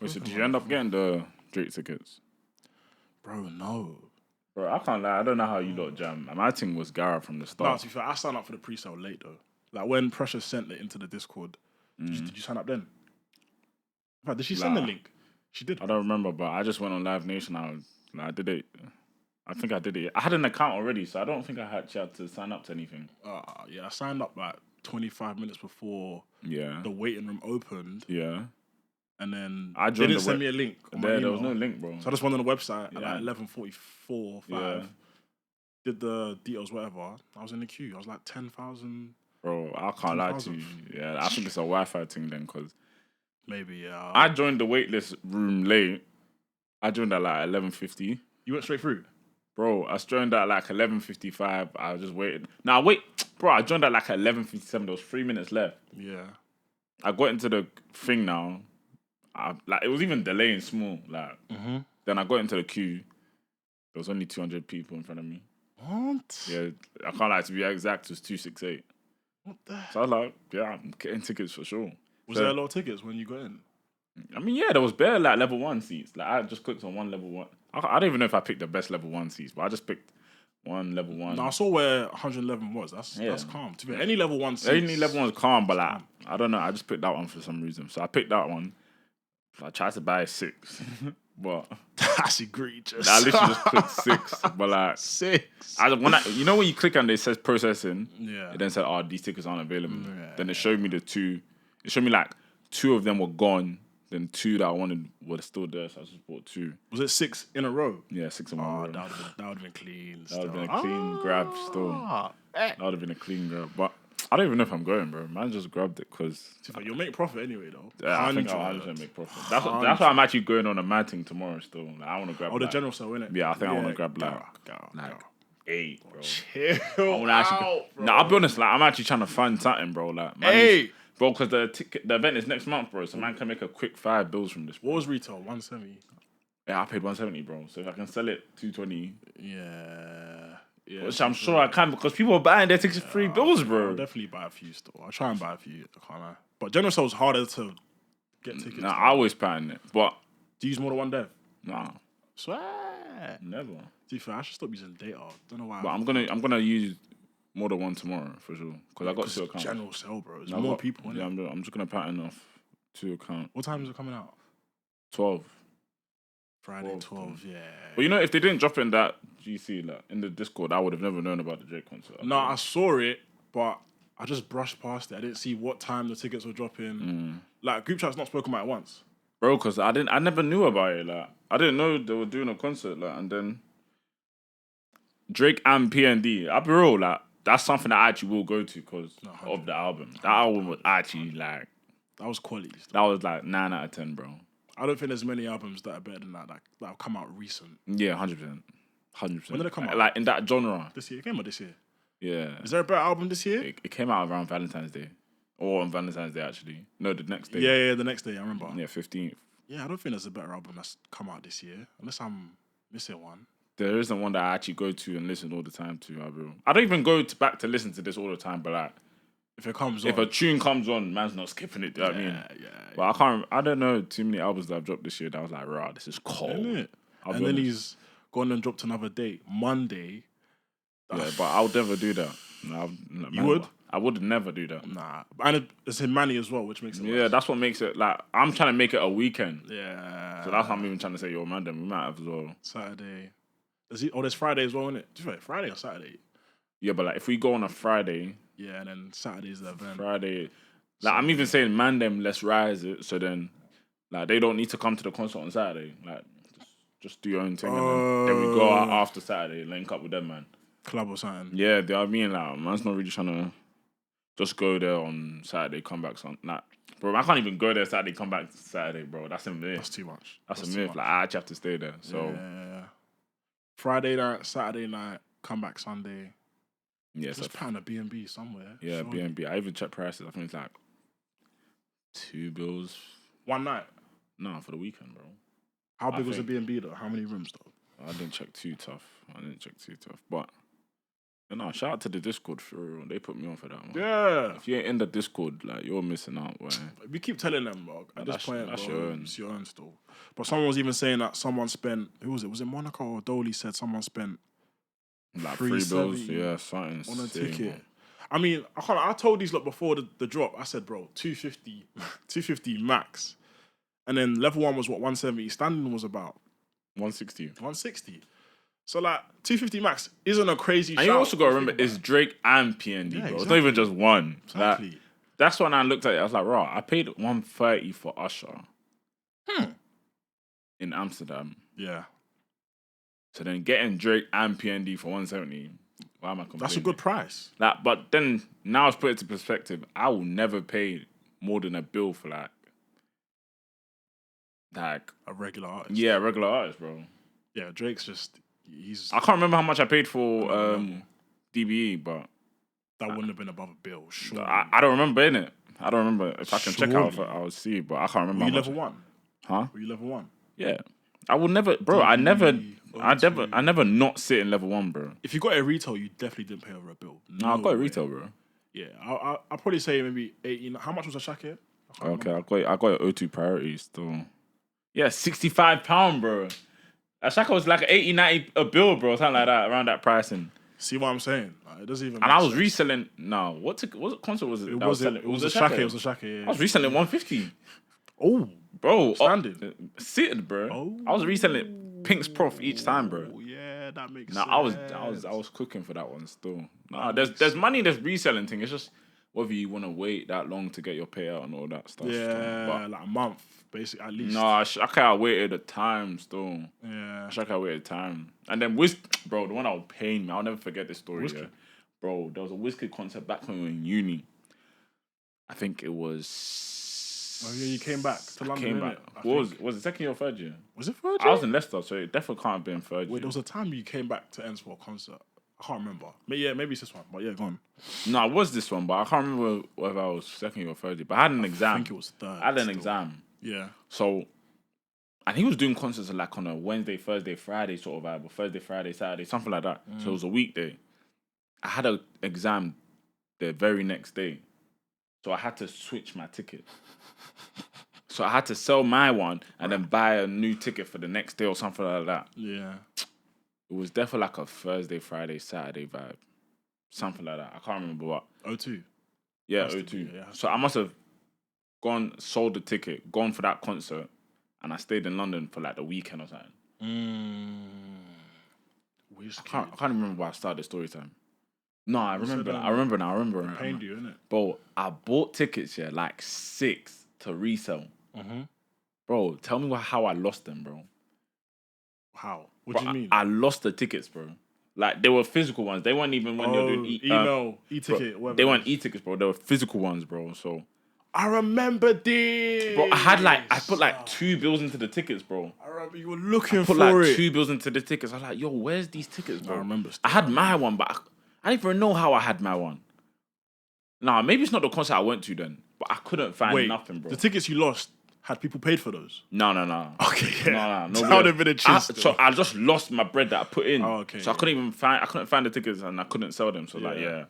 Wait, so did you end up getting the Drake tickets? Bro, no. Bro, I can't lie. I don't know how you lot jam. My thing was Gara from the No, start. to be fair, I signed up for the pre-sale late though. Like when Pressure sent it into the Discord, did you sign up then? In fact, did she send the link? She did. I don't remember, but I just went on Live Nation. I did it. I think I did it. I had an account already, so I don't think I had to sign up to anything. Yeah, I signed up like 25 minutes before the waiting room opened. Yeah. And then they didn't send me a link. There was no link, bro. So I just went on the website at like 11:44, 5. Did the details, whatever. I was in the queue. I was like 10,000. Bro, I can't lie to you. Yeah, I think it's a Wi-Fi thing then, because maybe, yeah. I joined the waitlist room late. I joined at like 11:50. You went straight through? Bro, I joined at like 11:55. I was just waiting. Now, wait. Bro, I joined at like 11:57. There was 3 minutes left. Yeah. I got into the thing now. Like, it was even delaying small. Like, Then I got into the queue. There was only 200 people in front of me. What? Yeah, I can't lie, to be exact, it was 268. What the? So I was like, yeah, I'm getting tickets for sure. Was there a lot of tickets when you got in? I mean, yeah, there was bare like level 1 seats. Like, I just clicked on one level 1. I don't even know if I picked the best level 1 seats, but I just picked one level 1. No, I saw where 111 was. That's calm. To be any level 1 seats. Any level 1's calm, but like, I don't know. I just picked that one for some reason. So I picked that one. I tried to buy 6, but that's egregious. I literally just clicked 6, but like 6. You know when you click and it says processing, it then said, "Oh, these tickets aren't available." Then it showed me the 2. It showed me like 2 of them were gone. Then 2 that I wanted were still there, so I just bought 2. Was it 6 in a row? Yeah, 6 in one row. That would have been clean. That would have been a clean grab still. That would have been a clean grab, but I don't even know if I'm going, bro. Man just grabbed it because you'll make profit anyway, though. Yeah, I think I'll 100% make profit. That's why I'm actually going on a mad thing tomorrow. Still, like, I want to grab. The general sale, innit? Yeah, I think I want to grab like 8, bro. Chill I'll be honest. Like, I'm actually trying to find something, bro. Like, bro, because the event is next month, bro. So man can make a quick 5 bills from this. Bro. What was retail? 170. Yeah, I paid 170, bro. So if I can sell it 220, yeah, which I'm sure I can because people are buying their tickets for 3 bills, bro. I'll definitely buy a few still. I'll try and buy a few. I can't lie. But general sale's harder to get tickets. Nah, I always pattern it. But do you use more than one dev? Nah. Swear. Never. To be fair, I should stop using data. Don't know why. But I'm gonna use more than one tomorrow for sure because I got 2 accounts. General sale, bro. There's more people. Yeah, I'm just gonna pattern off 2 accounts. What time is it coming out? 12. Friday 12, yeah. But you know, if they didn't drop it in that GC, like in the Discord, I would have never known about the Drake concert. No, I saw it, but I just brushed past it. I didn't see what time the tickets were dropping. Like, group chat's not spoken about it once. Bro, because I never knew about it. Like, I didn't know they were doing a concert. Like, and then Drake and PND. I'll be real, like, that's something I actually will go to because of the album. That album was actually like... That was quality. That was like 9 out of 10, bro. I don't think there's many albums that are better than that have come out recent. Yeah, 100%. 100%. When did it come out? Like, in that genre. This year? It came out this year? Yeah. Is there a better album this year? It came out around Valentine's Day. Or on Valentine's Day, actually. No, the next day. Yeah, the next day, I remember. Yeah, 15th. Yeah, I don't think there's a better album that's come out this year. Unless I'm missing one. There isn't one that I actually go to and listen all the time to. I don't even go back to listen to this all the time, but like... If a tune comes on, man's not skipping it, do you know what I mean? But I don't know too many albums that I've dropped this year that I was like, rah, this is cold. And then he's gone and dropped another date, Monday. Yeah, but I would never do that. You would? I would never do that. Nah. And it's in Manny as well, which makes it worse. Yeah, that's what makes it, like, I'm trying to make it a weekend. Yeah. So that's why I'm even trying to say, yo, man, then we might have as well. Saturday. There's Friday as well, isn't it? Friday or Saturday? Yeah, but like, if we go on a Friday... Yeah, and then Saturday's the event. Friday. Like, I'm even saying, man, them, let's rise it. So then, like, they don't need to come to the concert on Saturday. Like, just do your own thing. And then we go out after Saturday, link up with them, man. Club or something. Yeah, they are being like, man's not really trying to just go there on Saturday, come back. Like, bro, I can't even go there Saturday, come back Saturday, bro. That's a myth. That's too much. That's a myth. Like, I actually have to stay there. So yeah. Friday night, Saturday night, come back Sunday. Yeah, just pattern a B&B somewhere. Yeah, B&B. I even checked prices. I think it's like 2 bills. One night? No, for the weekend, bro. How big was the B&B though? How many rooms though? I didn't check too tough. But No, shout out to the Discord for real. They put me on for that one. Yeah. If you ain't in the Discord, like you're missing out. Boy. We keep telling them, bro. At this point, that's bro, your own. it's your own still. But someone was even saying that someone spent. Who was it? Was it Monaco or Dolly said someone spent like free bills? Yeah, something on a insane, ticket. bro. I mean, I told these lot before the drop. I said, bro, 250 max, and then level 1 was what 170. Standing was about 160. So like 250 max isn't a crazy. And you also got to remember, it's Drake and PND, bro. Exactly. It's not even just one. Exactly. That's when I looked at it. I was like, right, I paid 130 for Usher in Amsterdam. Yeah. So then getting Drake and PND for 170, why am I complaining? That's a good price. Like, but then now it's put into perspective. I will never pay more than a bill for like a regular artist. Yeah, a regular artist, bro. Yeah, Drake's just I can't remember how much I paid for DBE, but that wouldn't have been above a bill. Sure. I don't remember in it. I don't remember. If I can check out, I'll see. But I can't remember. Were you level 1? Huh? Were you level 1? Yeah. I will never, bro. I never not sit in level 1, bro. If you got a retail, you definitely didn't pay over a bill. No, I got a retail, bro. Yeah, I'll probably say maybe 18. How much was Asake? Okay, I got an O2 priority still. Yeah, £65, bro. Asake was like 80, 90 a bill, bro, something like that, around that pricing. See what I'm saying? It doesn't even. And I was reselling. No, what concert was it? It was Asake. It was Asake. Yeah. I was reselling 150. Oh, bro, standing, seated, bro. Oh. I was reselling Pink's Prof each time, bro. Yeah, that makes sense. I was cooking for that one still. Nah, there's money. There's reselling thing. It's just whether you want to wait that long to get your payout and all that stuff. Yeah, but, like a month, basically at least. No, I waited a time still. Yeah, I waited a time, and then bro, the one that was paying me, I'll never forget this story. Yeah. Bro, there was a Wizkid concert back when we were in uni. I think it was. Oh yeah, you came back to London. Was it second year or third year? Was it third year? I was in Leicester, so it definitely can't have been third year. Wait, there was a time you came back to Ends for a concert. I can't remember. Maybe it's this one. But yeah, go on. No, it was this one, but I can't remember whether I was second year or third year. But I had an exam. I think it was third. I had an exam. Yeah. So, and he was doing concerts like on a Wednesday, Thursday, Friday sort of vibe, or Thursday, Friday, Saturday, something like that. So it was a weekday. I had an exam the very next day. So I had to switch my ticket. So I had to sell my one and then buy a new ticket for the next day or something like that. Yeah. It was definitely like a Thursday, Friday, Saturday vibe. Something like that. I can't remember what. O2? Yeah, O2. Yeah. So I must have sold the ticket, gone for that concert, and I stayed in London for like the weekend or something. I can't remember why I started the story time. No, I remember now. It pained you, innit? Bro, I bought tickets, like 6 to resell. Bro, tell me how I lost them, bro. How? What do you mean? I lost the tickets, bro. Like, they were physical ones. They weren't even when you're doing e-ticket, whatever. They weren't e-tickets, bro. They were physical ones, bro. So I remember this. Bro, I put like 2 bills into the tickets, bro. I remember you were looking for it. I put like 2 bills into the tickets. I was like, yo, where's these tickets, bro? I remember. I had my one, but I didn't even know how I had my one. Nah, maybe it's not the concert I went to then, but I couldn't find nothing, bro. The tickets you lost, had people paid for those? No. Okay, yeah. No. That would have been a cheat. So I just lost my bread that I put in. Oh, okay. So I couldn't find the tickets and I couldn't sell them. So done. You know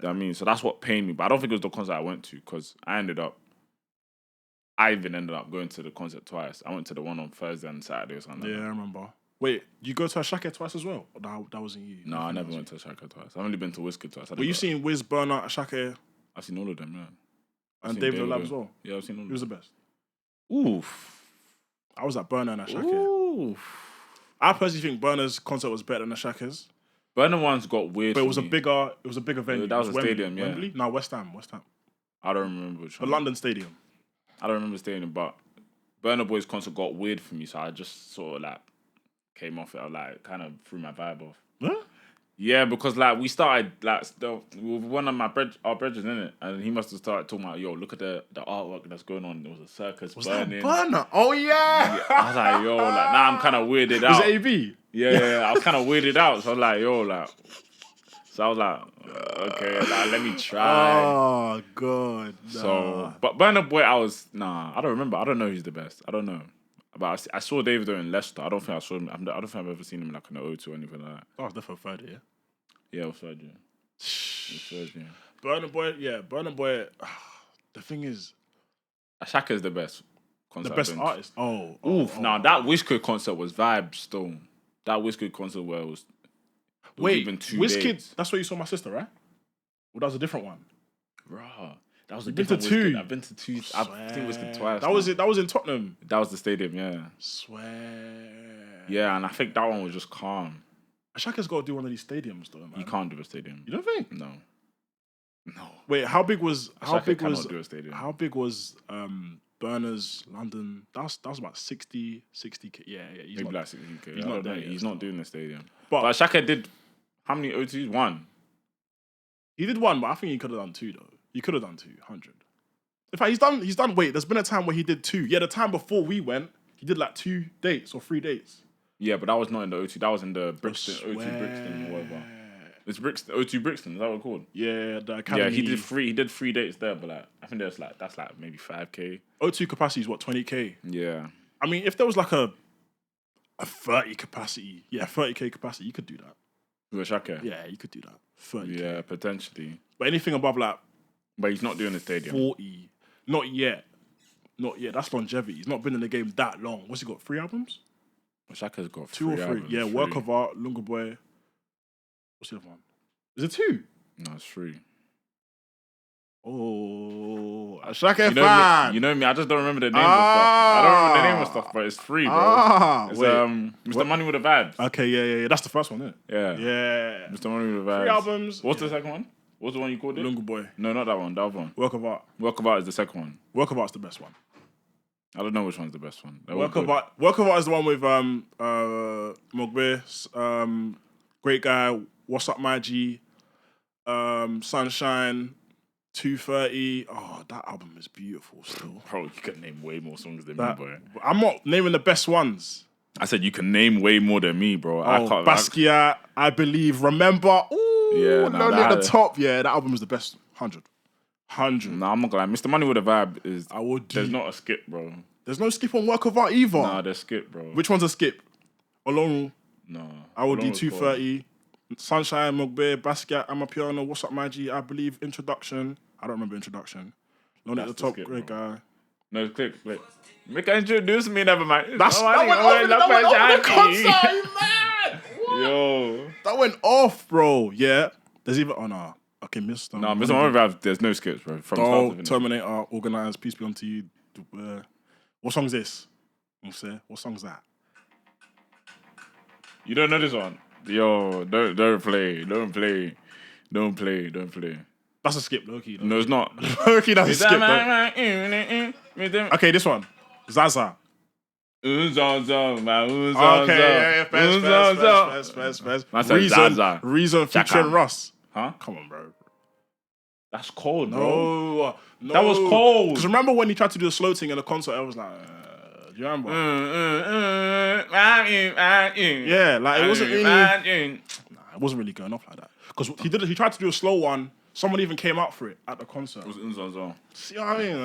what I mean? So that's what pained me. But I don't think it was the concert I went to because I even ended up going to the concert twice. I went to the one on Thursday and Saturday or something. Yeah, I remember. Wait, you go to Asake twice as well? Or that wasn't you? No, I never went to Asake twice. I've only been to Wizkid twice. But you seen Wiz, Burner, Asake? I've seen all of them, yeah. And David Lab as well? Yeah, I've seen all of them. Who was the best? Oof. I was at Burner and Asake. Oof. I personally think Burner's concert was better than Asake's. Burner one's got weird. But it was a bigger venue. That was a stadium, yeah. Wembley? No, West Ham. I don't remember which one. The London Stadium. I don't remember stadium, but Burner Boy's concert got weird for me, so I just sort of like came off it. I like kind of threw my vibe off. Huh? Yeah, because like we started like with one of our brethren in it, and he must have started talking about, yo, look at the artwork that's going on. There was a circus burning. That Burner? Oh yeah. I was like, yo, like now I'm kind of weirded out. Was it AB? Yeah. I was kind of weirded out. So I was like, yo, like. So I was like, okay, like, let me try. Oh god. Nah. So, but Burner Boy, I don't remember. I don't know who's the best. I don't know. But I saw David in Leicester. I don't think I saw him. I don't think I've ever seen him like on the O2 or anything like that. That was definitely third, yeah. Yeah, Offset, yeah. Offset, yeah. Burna Boy. The thing is, Asake is the best concert. The best artist. Now that Wizkid concert was vibes still. That Wizkid concert where it was even 2 Wizkid, days. that's where you saw my sister, right? Well, that was a different one. Bruh. That was a Been to different two. Wizkid. I've been to two. I've seen Wizkid twice. That was it. That was in Tottenham. That was the stadium, yeah. Swear. Yeah, and I think that one was just calm. Ashake's got to do one of these stadiums, though, man. You can't do a stadium. You don't think? No. Wait, how big was do a stadium. How big was Burner's London? That was about 60k. Yeah. Maybe like 60k. He's not there. He's not doing the stadium. But Asake did how many O2s? One. He did one, but I think he could have done two though. He could have done 200. In fact, he's done. Wait, there's been a time where he did two. Yeah, the time before we went, he did like 2 dates or 3 dates. Yeah, but that was not in the O2. That was in the Brixton, O2 Brixton or whatever. It's Brixton, O2 Brixton. Is that what it's called? Yeah, the academy. Yeah, he did 3 dates there, but like I think that's like maybe 5k. O2 capacity is what, 20k? Yeah. I mean, if there was like a 30 capacity, 30k capacity, you could do that. With Asake? Yeah, you could do that. 30k. Yeah, potentially. But anything above like, but he's not doing the stadium. 40, not yet. That's longevity. He's not been in the game that long. What's he got? 3 albums? Asake's got 2 or 3. albums, Yeah, 3. Work of Art, Lunga Boy. What's the other one? Is it 2? No, it's 3. Oh, Asake fan. You know me. I just don't remember the name of stuff. I don't remember the name of stuff, but it's 3, bro. It's Mr. Money with the Vibes. Okay, yeah. That's the first one, isn't it? Yeah. Mr. Money with the Vibes. 3 albums. What's the second one? What's the one you called it? Lunga Boy. No, not that one. The other one. Work of Art. Work of Art is the second one. Work of Art's the best one. I don't know which one's the best one. Work of Art is the one with Mogbe, Great Guy, What's Up My G, Sunshine, 230. Oh, that album is beautiful still. Bro, you can name way more songs than me, boy. I'm not naming the best ones. I said you can name way more than me, bro. I can't. Basquiat, I Believe, Remember. Ooh, yeah, Lonely at the Top. Yeah, that album is the best. 100. Nah, I'm not gonna lie. Mr. Money with a Vibe is. I would. There's not a skip, bro. There's no skip on Work of Art either. Nah, there's skip, bro. Which one's a skip? Olonu. No. I would do 230. Sunshine, Mogbe, Basquiat, Amapiano, What's Up My G, I Believe, Introduction. I don't remember Introduction. Lonely at the Top, skip, Great bro. Guy. No, click. Make I introduce me, never mind. That went off the concert, man! What? Yo. That went off, bro. Yeah. There's even... Oh, no. Okay, Mr. No, Mr. Money Vibe, there's no skips, bro. From start to finish. Terminator, Organized, Peace Be Unto You. What song's this? What song's that? You don't know this one? Yo, don't play. That's a skip, Loki. No, it's not. Loki, that's a skip, though. Okay, this one. Zaza. Okay, yeah, fast. Reason featuring Russ. Huh? Come on, bro. That's cold, bro. No. That was cold. Because remember when he tried to do a slow thing in the concert, I was like, do you remember? Yeah, like it wasn't really... it wasn't really going off like that. Because he tried to do a slow one. Someone even came out for it at the concert. It was Unzonzo. See what I mean?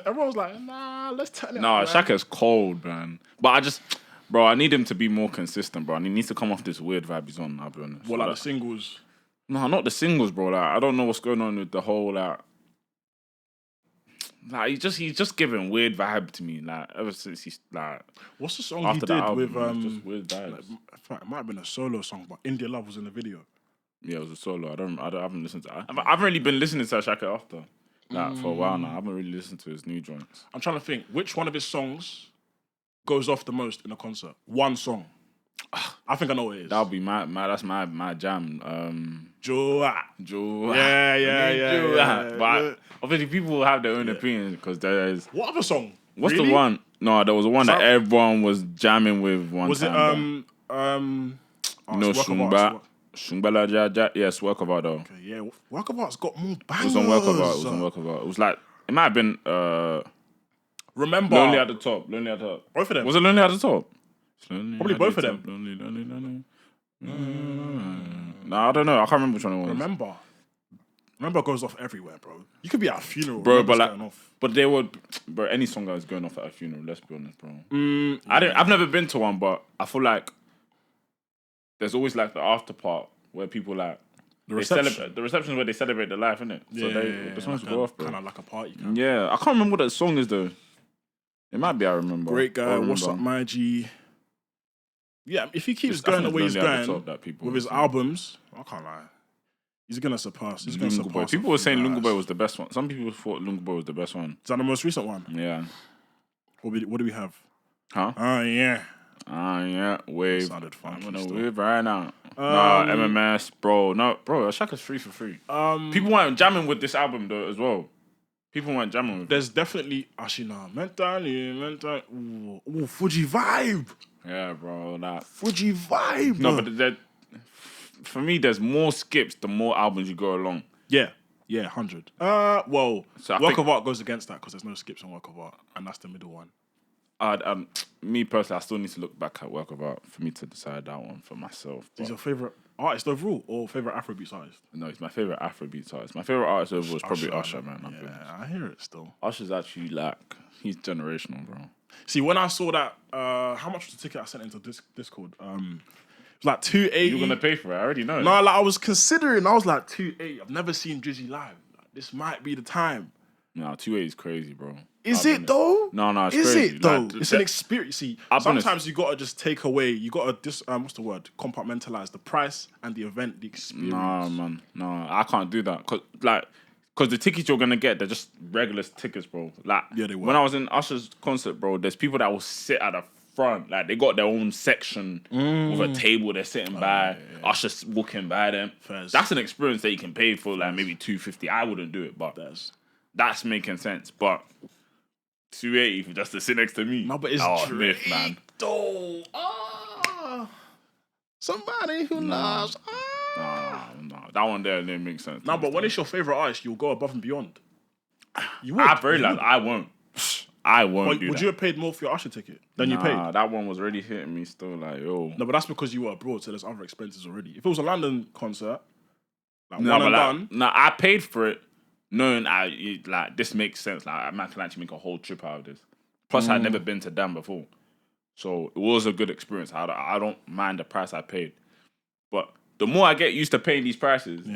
Everyone was like, nah, let's turn it Nah, up, Shaka's cold, man. But I need him to be more consistent, bro. And he needs to come off this weird vibe he's on, I'll be honest. What, like the singles? No, not the singles, bro. Like, I don't know what's going on with the whole, he's just giving weird vibe to me. Like, ever since he's, like... What's the song he did with... just weird vibes. It might have been a solo song, but India Love was in the video. Yeah, it was a solo. I haven't listened to it. I haven't really been listening to Asake after. For a while now. I haven't really listened to his new joints. I'm trying to think, which one of his songs goes off the most in a concert? One song. I think I know what it is. That'll be that's my jam. Joa. Yeah. But obviously people will have their own opinions because there's... What other song? What's the one? No, there was one that everyone was jamming with one time. Shumbala, yes, Work of Art though. Okay, yeah, Work of Art's got more bangers. It was on Work of Art. It was like, it might have been Remember Lonely at the Top. Both of them. Was it Lonely at the Top? Probably both of them. Lonely. No, I don't know. I can't remember which one it was. Remember goes off everywhere, bro. You could be at a funeral, bro, but they would, bro. Any song that is going off at a funeral, let's be honest, bro. I've never been to one, but I feel like there's always like the after part where people like The reception. the reception is where they celebrate the life, innit? So the songs go off, bro. Kind of like a party. Yeah, I can't remember what that song is though. It might be I remember. Great guy. What's up, my G? Yeah, if he keeps going the way he's going with his albums, I can't lie. He's gonna surpass. He's gonna surpass. People were saying Lunga Boy was the best one. Some people thought Lunga Boy was the best one. Is that the most recent one? Yeah. What do we have? Huh? Yeah. Wave. Sounded funky. I'm gonna wave right now. Nah, MMS, bro. No, bro. Ashaka's 3 for 3. People weren't jamming with this album though as well. People weren't jamming with. There's definitely mental. Ooh, Fuji vibe. Yeah, bro. That Fuji vibe. No, but for me, there's more skips the more albums you go along. Yeah, 100. Well, so Work of Art goes against that because there's no skips on Work of Art, and that's the middle one. Me personally, I still need to look back at Work of Art for me to decide that one for myself. Is your favorite artist overall or favorite Afrobeats artist? No, it's my favorite Afrobeats artist. My favorite artist overall is probably Usher, man. Yeah, I hear it still. Usher's actually he's generational, bro. See, when I saw that, how much was the ticket I sent into Discord? It was like 280. You're gonna pay for it? I already know. No, I was considering. I was like 280. I've never seen Drizzy live. This might be the time. No, 280 is crazy, bro. Is it though? No, it's crazy. Is it though? It's an experience. See, sometimes you gotta just take away. You gotta what's the word? Compartmentalize the price and the event, the experience. Nah, man. No, I can't do that. Cause the tickets you're gonna get, they're just regular tickets, bro. Like, yeah, they were. When I was in Usher's concert, bro, there's people that will sit at the front. Like, they got their own section with a table they're sitting by. Yeah. Usher's walking by them. Fairs. That's an experience that you can pay for, like, maybe $250. I wouldn't do it, but that's making sense. But $280 for just to sit next to me. No, but it's Drake, man. Though. Somebody who loves. No. That one there didn't make sense. No, but when it's your favorite artist, you'll go above and beyond. You would. I won't. I won't do that. Would you have paid more for your Usher ticket than you paid? Nah, that one was already hitting me still, like, yo. No, but that's because you were abroad, so there's other expenses already. If it was a London concert, I paid for it knowing this makes sense. Like, man can actually make a whole trip out of this. Plus, I'd never been to Dam before. So, it was a good experience. I don't mind the price I paid. But the more I get used to paying these prices,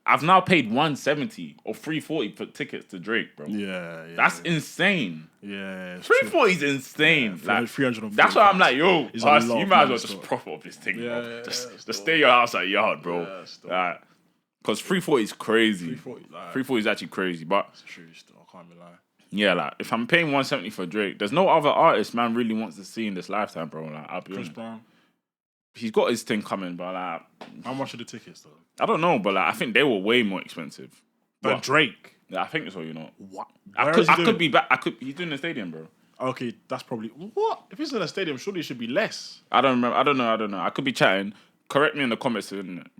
I've now paid $170 or $340 for tickets to Drake, bro. Yeah. That's insane. Yeah. $340 is insane. Yeah, like, 300. That's why I'm like, yo, you might as well just profit off this thing, bro. Just stay your house at yard, bro. Because $340 is crazy. $340 is actually crazy, but it's true. Still, I can't be lying. Yeah, like if I'm paying $170 for Drake, there's no other artist man really wants to see in this lifetime, bro. Like, I'll be honest. Chris Brown. He's got his thing coming, but like, how much are the tickets though? I don't know, but like, I think they were way more expensive. But Drake, yeah, I think so. You know, what? I could be back. He's doing the stadium, bro. Okay, that's probably what. If he's in a stadium, surely it should be less. I don't remember. I don't know. I could be chatting. Correct me in the comments,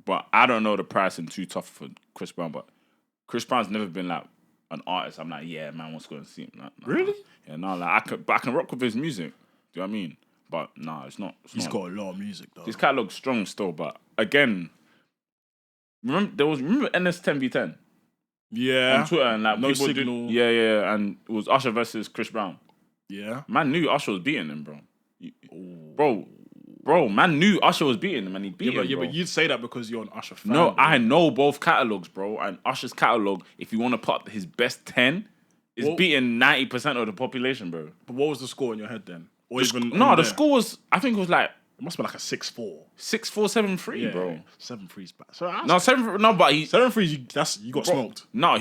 but I don't know the pricing too tough for Chris Brown. But Chris Brown's never been like an artist. I'm like, yeah, man, wants to go and see him. Like, nah. Really? Yeah, no, like I can rock with his music. Do you know what I mean? But nah, it's not. He's got a lot of music though. His catalog's strong still, but again, remember NS 10v10? Yeah. On Twitter and like no people signal. Yeah, and it was Usher versus Chris Brown. Yeah. Man knew Usher was beating him, bro. Bro, man knew Usher was beating him and he beat him, bro. But you'd say that because you're an Usher fan. No, I know both catalogs, bro. And Usher's catalog, if you want to put up his best 10, is beating 90% of the population, bro. But what was the score in your head then? Or the score was, I think it was like, it must be like a 6-4. 6-4, 7-3, bro. 7-3's bad. So no, 7-3, no, but 7-3, you got smoked. No,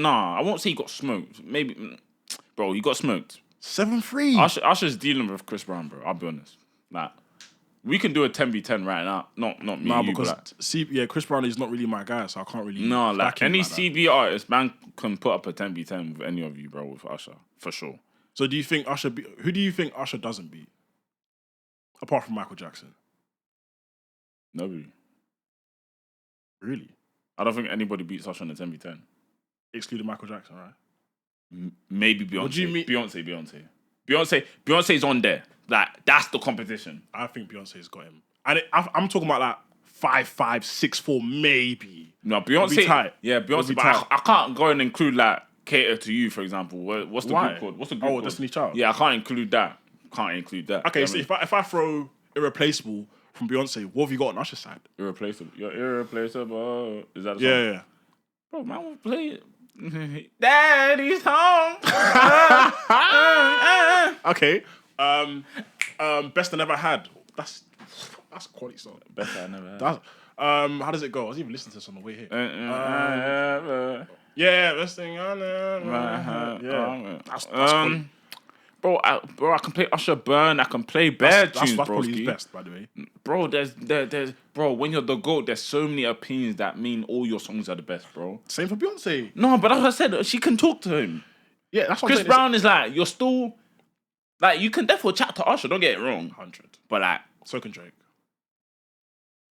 I won't say he got smoked. Maybe, bro, he got smoked. 7-3. Usher's dealing with Chris Brown, bro. I'll be honest. Like, we can do a 10v10 right now. Not me. Nah, because Chris Brown is not really my guy, so I can't really. No, like any CB artist, man can put up a 10v10 with any of you, bro, with Usher for sure. So do you think Usher? Who do you think Usher doesn't beat? Apart from Michael Jackson. Nobody. Really? I don't think anybody beats Usher in the 10v10. Excluding Michael Jackson, right? Maybe Beyonce. What do you mean? Beyonce's on there. Like, that's the competition. I think Beyonce's got him. And I'm talking about like 5-5, 6-4, maybe. No, Beyonce. Tight. Yeah, Beyonce. But I can't go and include like Cater to You, for example. What's the group called? What's the group called? Destiny Child. Yeah, I can't include that. Okay, so if I throw Irreplaceable from Beyonce. What have you got on Usher's side? Irreplaceable. You're irreplaceable. Is that the song? Yeah. Bro, man will play it. Daddy's home. Okay. Best I Never Had. That's a quality song. Best I never had. That's, how does it go? I was even listening to this on the way here. Yeah, best thing I never had. Yeah. That's quality. Bro, I can play Usher Burn. I can play bad tunes, that's bro. probably his best, by the way. Bro, there's bro. When you're the GOAT, there's so many opinions that mean all your songs are the best, bro. Same for Beyonce. No, but as I said, she can talk to him. Yeah, that's what Chris Brown is like, you're still like, you can definitely chat to Usher. Don't get it wrong. 100. But like, So can Drake.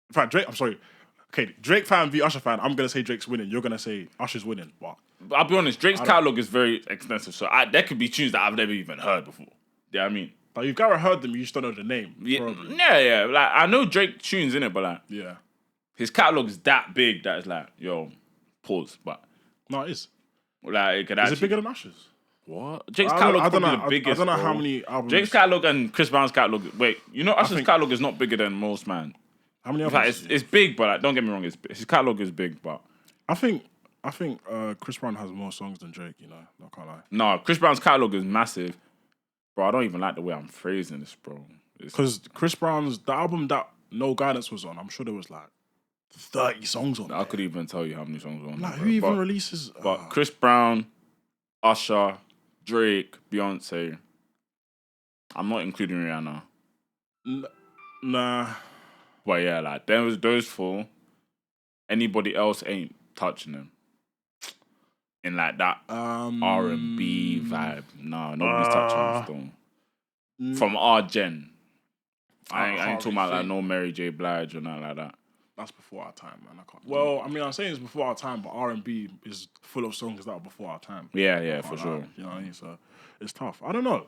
In fact, Drake. I'm sorry. Okay, Drake fan v Usher fan. I'm gonna say Drake's winning. You're gonna say Usher's winning. What? But I'll be honest, Drake's catalog is very extensive, so there could be tunes that I've never even heard before. Yeah, I mean, Like you've gotta heard them, you just don't know the name. Yeah. Like I know Drake tunes in it, but like, Yeah. his catalog is that big that it's like, yo, pause. But No, it is. like, it could Is actually. it bigger than Usher's? What? Drake's catalog is probably the biggest. I don't know bro. how many albums. Drake's catalog and Chris Brown's catalog. Wait, you know Usher's catalog is not bigger than most, man. How many In albums? fact, it's big, but like, don't get me wrong, his catalog is big, but I think Chris Brown has more songs than Drake. You know, not gonna lie. no, Chris Brown's catalog is massive, bro. I don't even like the way I'm phrasing this, bro. Because Chris Brown's the album that No Guidance was on, I'm sure there was like 30 songs on. I could even tell you how many songs are on. Like there, who bro. even releases? But Chris Brown, Usher, Drake, Beyonce. I'm not including Rihanna. Nah. But yeah, like there was those four. Anybody else ain't touching them. In like that R&B vibe. No, nobody's touching them still. From our gen. I ain't talking about like no Mary J. Blige or nothing like that. That's before our time, man. I can't. Well, I mean, I'm saying it's before our time, but R&B is full of songs that are before our time. Yeah, for sure. You know what I mean? So it's tough. I don't know.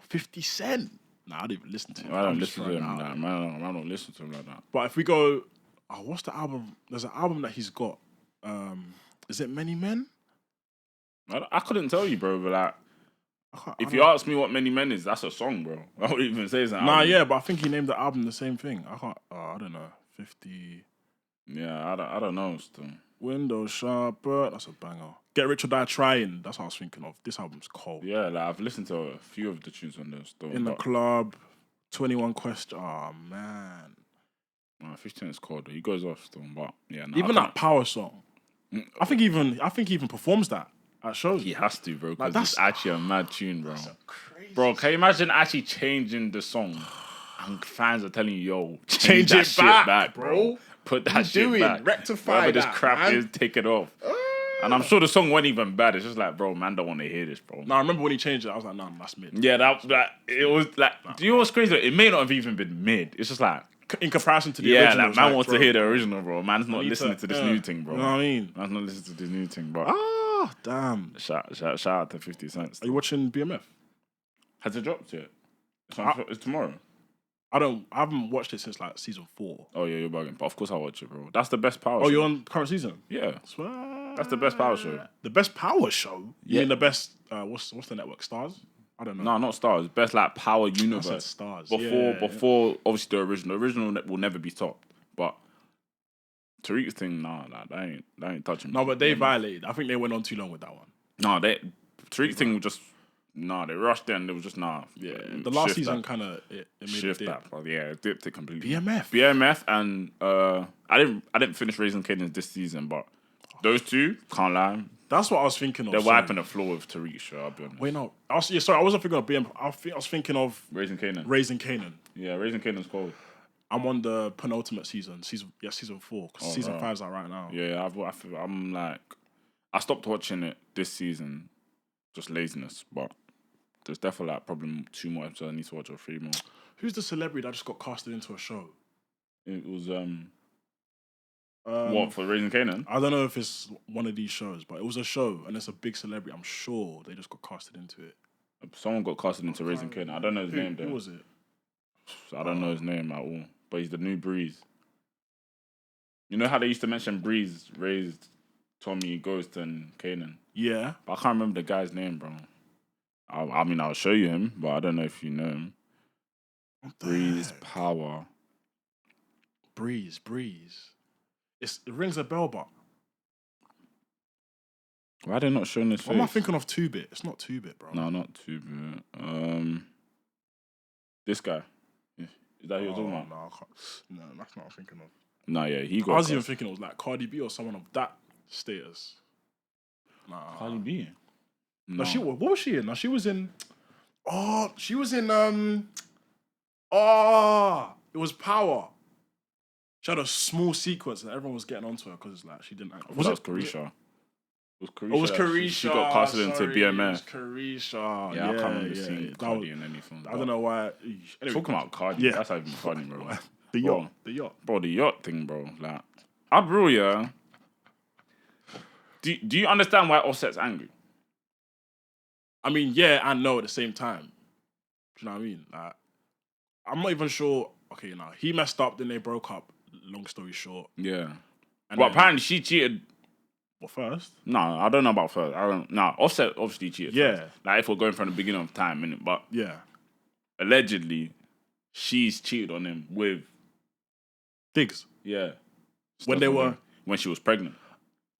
50 Cent. Nah, I didn't even listen to him. I don't listen to him like that, man. I don't listen to him like that. But if we go, what's the album? There's an album that he's got. Is it Many Men? I couldn't tell you, bro, but like, if you ask me what Many Men is, that's a song, bro. I wouldn't even say it's an album. Nah, yeah, but I think he named the album the same thing. I don't know. 50. Yeah, I don't know still. Window Shopper, that's a banger. Get Rich or Die Trying, that's what I was thinking of. This album's cold. Yeah, like I've listened to a few of the tunes on there still. In the Club, 21 Question. Oh man. 15 is cold. He goes off still, but yeah. No, Even that Power song. I think he even performs that at shows. He has to, bro. Because Like, it's actually a mad tune, bro. Crazy. Bro, can you imagine actually changing the song? And fans are telling you, yo, Change that it shit back, bro. Put that shit doing? back. Rectify Whatever this that, crap man. is, take it off. And I'm sure the song wasn't even bad. It's just like, bro, man don't want to hear this, bro. No, I remember when he changed it, I was like, nah, that's mid. Yeah, that it was like, do you know what's crazy? It may not have even been mid. It's just like, In comparison to the yeah, original. like, man wants to hear the original, bro. Man's not listening to this yeah. new thing, bro. You know what I mean? Man's not listening to this new thing, bro. Ah, damn. Shout out to 50 Cent. Are you watching BMF? Has it dropped yet? It's tomorrow. I haven't watched it since like season 4. Oh yeah, you're bugging. But of course I'll watch it, bro. That's the best power show. Oh, you're on current season? Yeah. Swear. That's the best power show. The best power show? You Yeah. mean the best, what's the network? Stars? I don't know. No, not Stars. Best like power universe. I said Stars. Before obviously the original. The original will never be topped. But Tariq's thing, nah, that ain't touching me. No, but they violated. I think they went on too long with that one. No, Tariq's thing was just they rushed in. They was just Yeah, the last shift season that. kind of it made Shift it dip. that, but yeah, it dipped it completely. BMF. And I didn't finish Raising Cadence this season, but those two, can't lie, That's what I was thinking of. they're sorry. wiping the floor with Tariq. Sure, I'll be honest. Wait, no. I wasn't thinking of BMF. I was thinking of Raising Canaan. Raising Canaan. Yeah, Raising Canaan's cold. I'm on the penultimate season. Season 4. Because season right. 5's out right now. Yeah, I'm like, I stopped watching it this season, just laziness. But there's definitely like probably 2 more episodes I need to watch or 3 more. Who's the celebrity that just got casted into a show? It was what for Raising Canaan? I don't know if it's one of these shows, but it was a show and it's a big celebrity. I'm sure they just got casted into it. Someone got casted into Raising Canaan. I don't know his name though. Who was it? I don't know his name at all. But he's the new Breeze. You know how they used to mention Breeze raised Tommy, Ghost, and Kanan? Yeah. But I can't remember the guy's name, bro. I mean, I'll show you him, but I don't know if you know him. Breeze, Power. Breeze. It rings a bell, but Why are they not showing this face? what am I thinking of 2-bit? It's not 2-bit, bro. No, not 2-bit. This guy. Is that who you're talking about? No, I can't. No, that's not what I'm thinking of. No, yeah, he got. I was even thinking it was like Cardi B or someone of that status. Nah. Cardi B. No, what was she in? No, she was in. Oh, she was in. It was Power. She had a small sequence and everyone was getting onto her because like she didn't. Was it Carisha? It was Carisha. She got casted into BMF. It was Carisha. Yeah, I can't remember seeing Cardi in anything. I don't know why. Anyway, talking about Cardi, that's not even funny, bro. The yacht. Bro, the yacht thing, bro. Like, I'll be real, yeah. Do you understand why Offset's angry? I mean, yeah and no at the same time. Do you know what I mean? Like, I'm not even sure. Okay, he messed up, then they broke up. Long story short. Yeah. Well, apparently she cheated. What, first? No, I don't know about first. Offset obviously cheated. Yeah. First. Like, if we're going from the beginning of time, innit? But yeah, allegedly, she's cheated on him with Diggs. Yeah. When she was pregnant.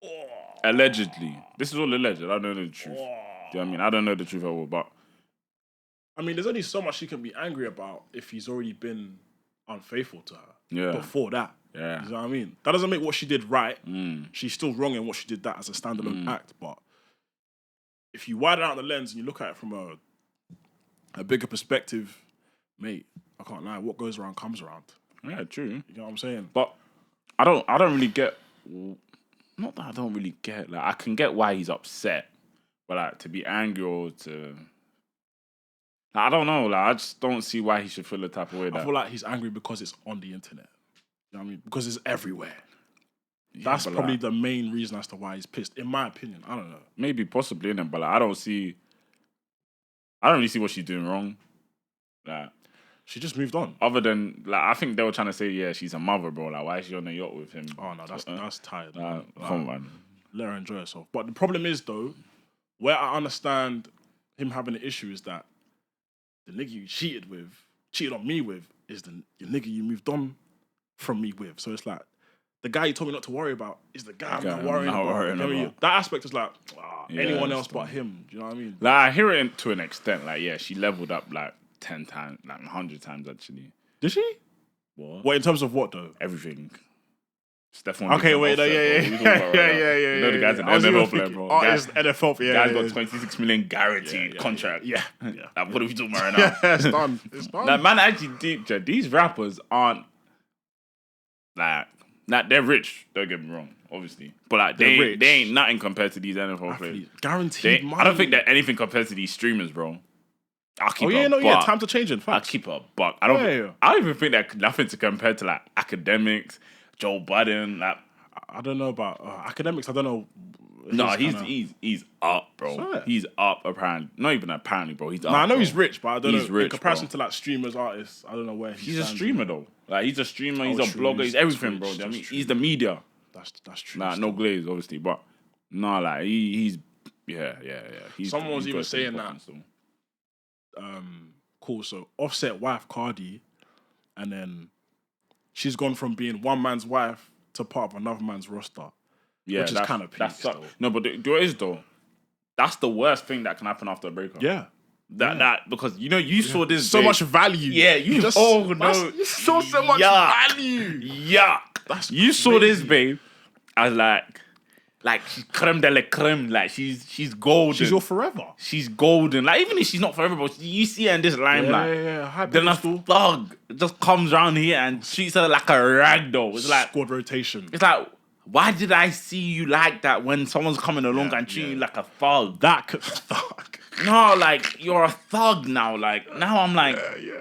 Oh. Allegedly. This is all alleged. I don't know the truth. Do you know what I mean? I don't know the truth at all, but I mean, there's only so much she can be angry about if he's already been unfaithful to her. Yeah. Before that. Yeah. You know what I mean? That doesn't make what she did right. Mm. She's still wrong in what she did that as a standalone act. But if you widen out the lens and you look at it from a bigger perspective, mate, I can't lie. What goes around comes around. Yeah, true. You know what I'm saying? But I don't really get. Not that I don't really get. Like, I can get why he's upset, but like to be angry or to. Like, I don't know. Like, I just don't see why he should feel the type of way. I feel like he's angry because it's on the internet. You know what I mean? Because it's everywhere. Yeah, that's probably the main reason as to why he's pissed, in my opinion. I don't know. Maybe, possibly, innit? But like, I don't really see what she's doing wrong. Like, she just moved on. Other than, like, I think they were trying to say, yeah, she's a mother, bro. Like, why is she on the yacht with him? Oh, no, that's tired. Come on. Let her enjoy herself. But the problem is, though, where I understand him having an issue is that the nigga you cheated on me with, is the nigga you moved on from me with. So it's like, the guy you told me not to worry about is the guy I'm not worrying about. That aspect is like, anyone else but him. Do you know what I mean? Like, I hear it to an extent. Like, yeah, she leveled up like 10 times, like 100 times actually. Did she? What? In terms of what though? Everything. Stefan. Okay, wait, no, yeah. You know the guy's an NFL player, bro. It's NFL player. Guy's got 26 million guaranteed contract. Yeah. Like, what are we talking about right now? It's done. Like, man, actually, these rappers aren't like they're rich. Don't get me wrong, obviously, but like they ain't nothing compared to these NFL players. Guaranteed money. I don't think they're anything compared to these streamers, bro. I'll keep time to change it. I'll keep a buck. I don't even think they're nothing to compare to like academics, Joe Budden. Like, I don't know about academics. I don't know. No, he's up, bro. Sure. He's up, apparently. Not even apparently, bro. He's up. I know bro. He's rich, but I don't know. Rich, in comparison to like streamers, artists, I don't know where he's a streamer though. Like, he's a streamer, he's a blogger, he's everything, bro. I mean, he's the media. That's true. Nah, no glaze, obviously, but like he's yeah. Someone was even saying that. Cool. So Offset wife Cardi, and then she's gone from being one man's wife to part of another man's roster. Yeah, which is kind of peak. No, but there is though. That's the worst thing that can happen after a breakup. Yeah. That because you saw this so much value. Yeah, you just know. You saw so much value. Yuck. You saw this babe as like she's creme de la creme. Like she's golden. She's your forever. She's golden. Like, even if she's not forever, but you see her in this limelight. Yeah. Then a thug just comes around here and treats her like a rag doll. It's like squad rotation. It's like, why did I see you like that when someone's coming along and treating you like a thug? Thug. No, like, you're a thug now. Like, now I'm like,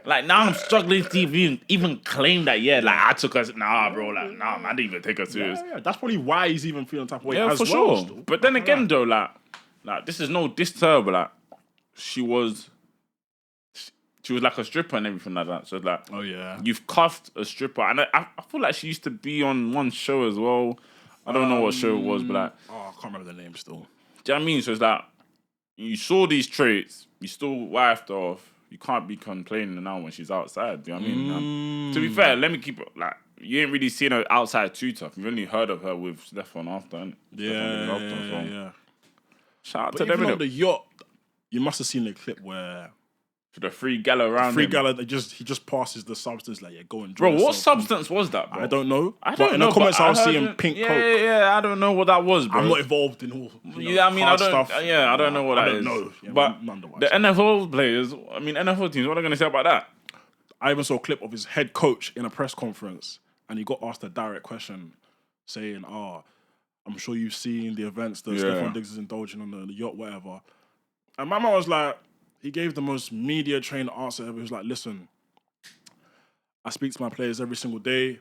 now I'm struggling to even claim that, like, I took her. Nah, bro, like, nah, I didn't even take her serious. Yeah. That's probably why he's even feeling type of way. Yeah, as for well, sure. still. But then again, though, like, this is no diss to her, but like, she was like a stripper and everything like that. So it's like, oh yeah, you've cuffed a stripper, and I feel like she used to be on one show as well. I don't know what show it was, but like, I can't remember the name still. Do you know what I mean? So it's like, you saw these traits, you still wifed her off, you can't be complaining now when she's outside. Do you know what I mean? To be fair, let me keep it like you ain't really seen her outside too tough. You've only heard of her with Stefan after, innit? Yeah. Shout out But to them. even on the yacht, you must have seen the clip where to the free gala around free him. gala, he just passes the substance like, yeah, go and Bro, enjoy what yourself. substance was that, bro? I don't know. I don't but know. in the comments, I was seeing heard pink yeah, coke. Yeah, I don't know what that was, bro. I'm not involved in all. Yeah, I mean, I don't. Stuff. Yeah, I don't know what that is. I don't know. Yeah, but none of the NFL players, I mean, NFL teams, what are they going to say about that? I even saw a clip of his head coach in a press conference, and he got asked a direct question, saying, I'm sure you've seen the events that Stephon Diggs is indulging on the yacht, whatever. And my man was like, he gave the most media-trained answer ever. He was like, listen, I speak to my players every single day.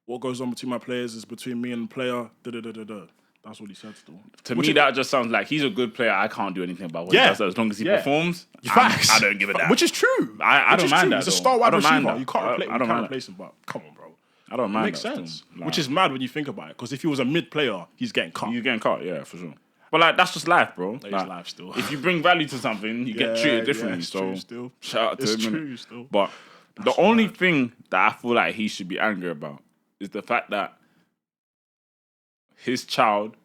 What goes on between my players is between me and the player. Da-da-da-da-da. That's what he said still. To me, that just sounds like he's a good player. I can't do anything about what he does. As long as he performs, I don't give a damn. Which is true. I don't mind that. He's a star wide receiver. You can't replace him, but come on, bro. I don't mind. Makes sense. Which is mad when you think about it. Because if he was a mid player, he's getting cut. Yeah, for sure. But like that's just life, bro. It's life still. If you bring value to something, you get treated differently. It's so true still. Shout out to him. It's true still. But the only thing that I feel like he should be angry about is the fact that his child,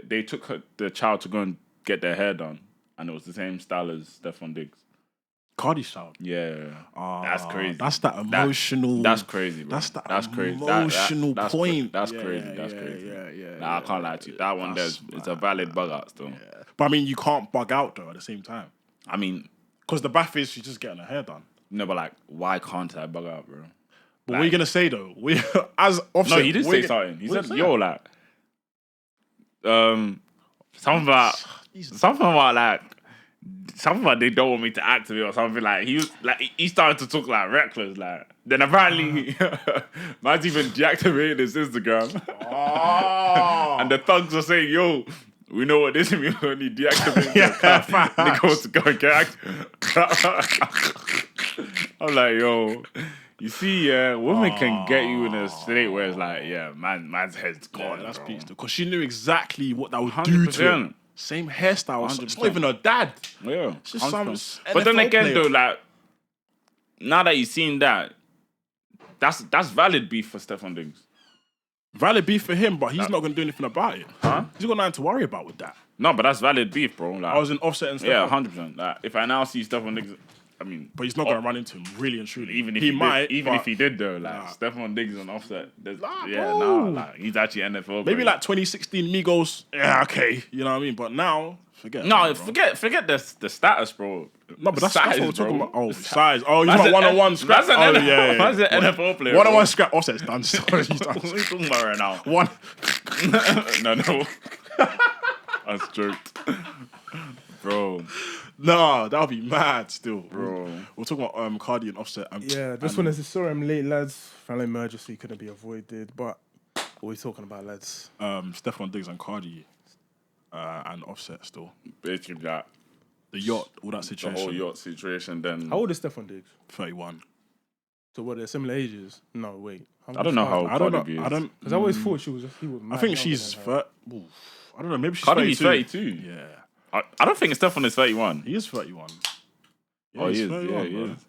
they took the child to go and get their hair done, and it was the same style as Stefon Diggs. Cardi's child. Yeah, that's crazy. That's that emotional. That's crazy, bro. That's crazy. Emotional point. That's crazy. That's crazy. Yeah. Nah, I can't lie to you. That one there's it's a valid bug out still. Yeah. But I mean, you can't bug out though at the same time. I mean, because the bath is she's just getting her hair done. No, but like, why can't I bug out, bro? But what are you gonna say though? We as Offset. No, he did say something. He said, "Yo, like, something about they don't want me to activate or something." Like he started to talk like reckless, like. Then apparently, man's even deactivated his Instagram, and the thugs are saying, "Yo, we know what this means when you deactivate." Nigga to go and get I'm like, yo. You see, women can get you in a state where it's like, man's head's gone. Yeah, that's peace, because she knew exactly what that would do to him. Same hairstyle. 100%. It's not even her dad. Yeah, it's just some but then again, player. though, like, now that you've seen that, that's valid beef for Stefon Diggs. Valid beef for him, but he's not going to do anything about it. Huh? He's got nothing to worry about with that. No, but that's valid beef, bro. Like, I was in Offset and stuff. Yeah, 100%. Like, if I now see Stefon Diggs, I mean, but he's not going to run into him, really and truly. Even if he did, though, like Stefon Diggs on Offset, he's actually NFL. Maybe player. like 2016 Migos, okay, you know what I mean. But now, forget. Forget the status, bro. No, but that's what we're talking about. Oh, size. Oh, you want want one-on-one scrap? That's an NFL player. One-on-one scrap. Offset's done. What are you talking about right now? One. No. That's joked, bro. No, that would be mad still, bro. We're talking about Cardi and Offset. This one is saw him late, lads. Family emergency couldn't be avoided. But what are we talking about, lads? Stefon Diggs and Cardi and Offset still. Basically that. The yacht, all that situation. The whole yacht situation. Then how old is Stefon Diggs? 31. So what? They're similar ages? No, wait. I don't know how old Cardi B is. Because I always thought he was. I think she's. I don't know. Maybe she's Cardi 32. Yeah. I don't think Stefon is 31. He is 31. Yeah, he is. 31, yeah, he is.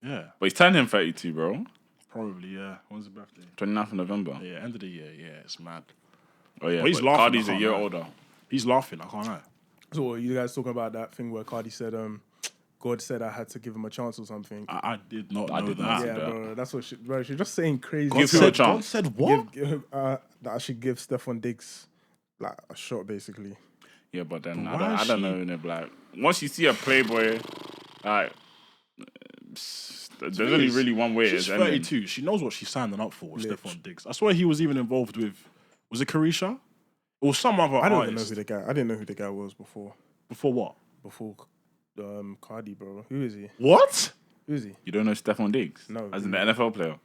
Yeah. But he's turning 32, bro. Probably, yeah. When's his birthday? 29th of November. Yeah, end of the year. Yeah, it's mad. Oh, yeah. But he's laughing. Cardi's a year older. He's laughing. I can't lie. So, you guys talking about that thing where Cardi said, God said I had to give him a chance or something? I did not know that. Yeah, bro. That's what she's just saying crazy. Give him a chance. God said what? That I should give Stefon Diggs like a shot, basically. Yeah, but then I don't know. Like, once you see a Playboy, like, there's only really one way. She's 32. She knows what she's signing up for with Stefon Diggs. I swear he was even involved with. Was it Carisha? Or some other artist? I didn't know who the guy was before. Before what? Before Cardi, bro. Who is he? What? Who is he? You don't know Stefon Diggs? No. As in the NFL player?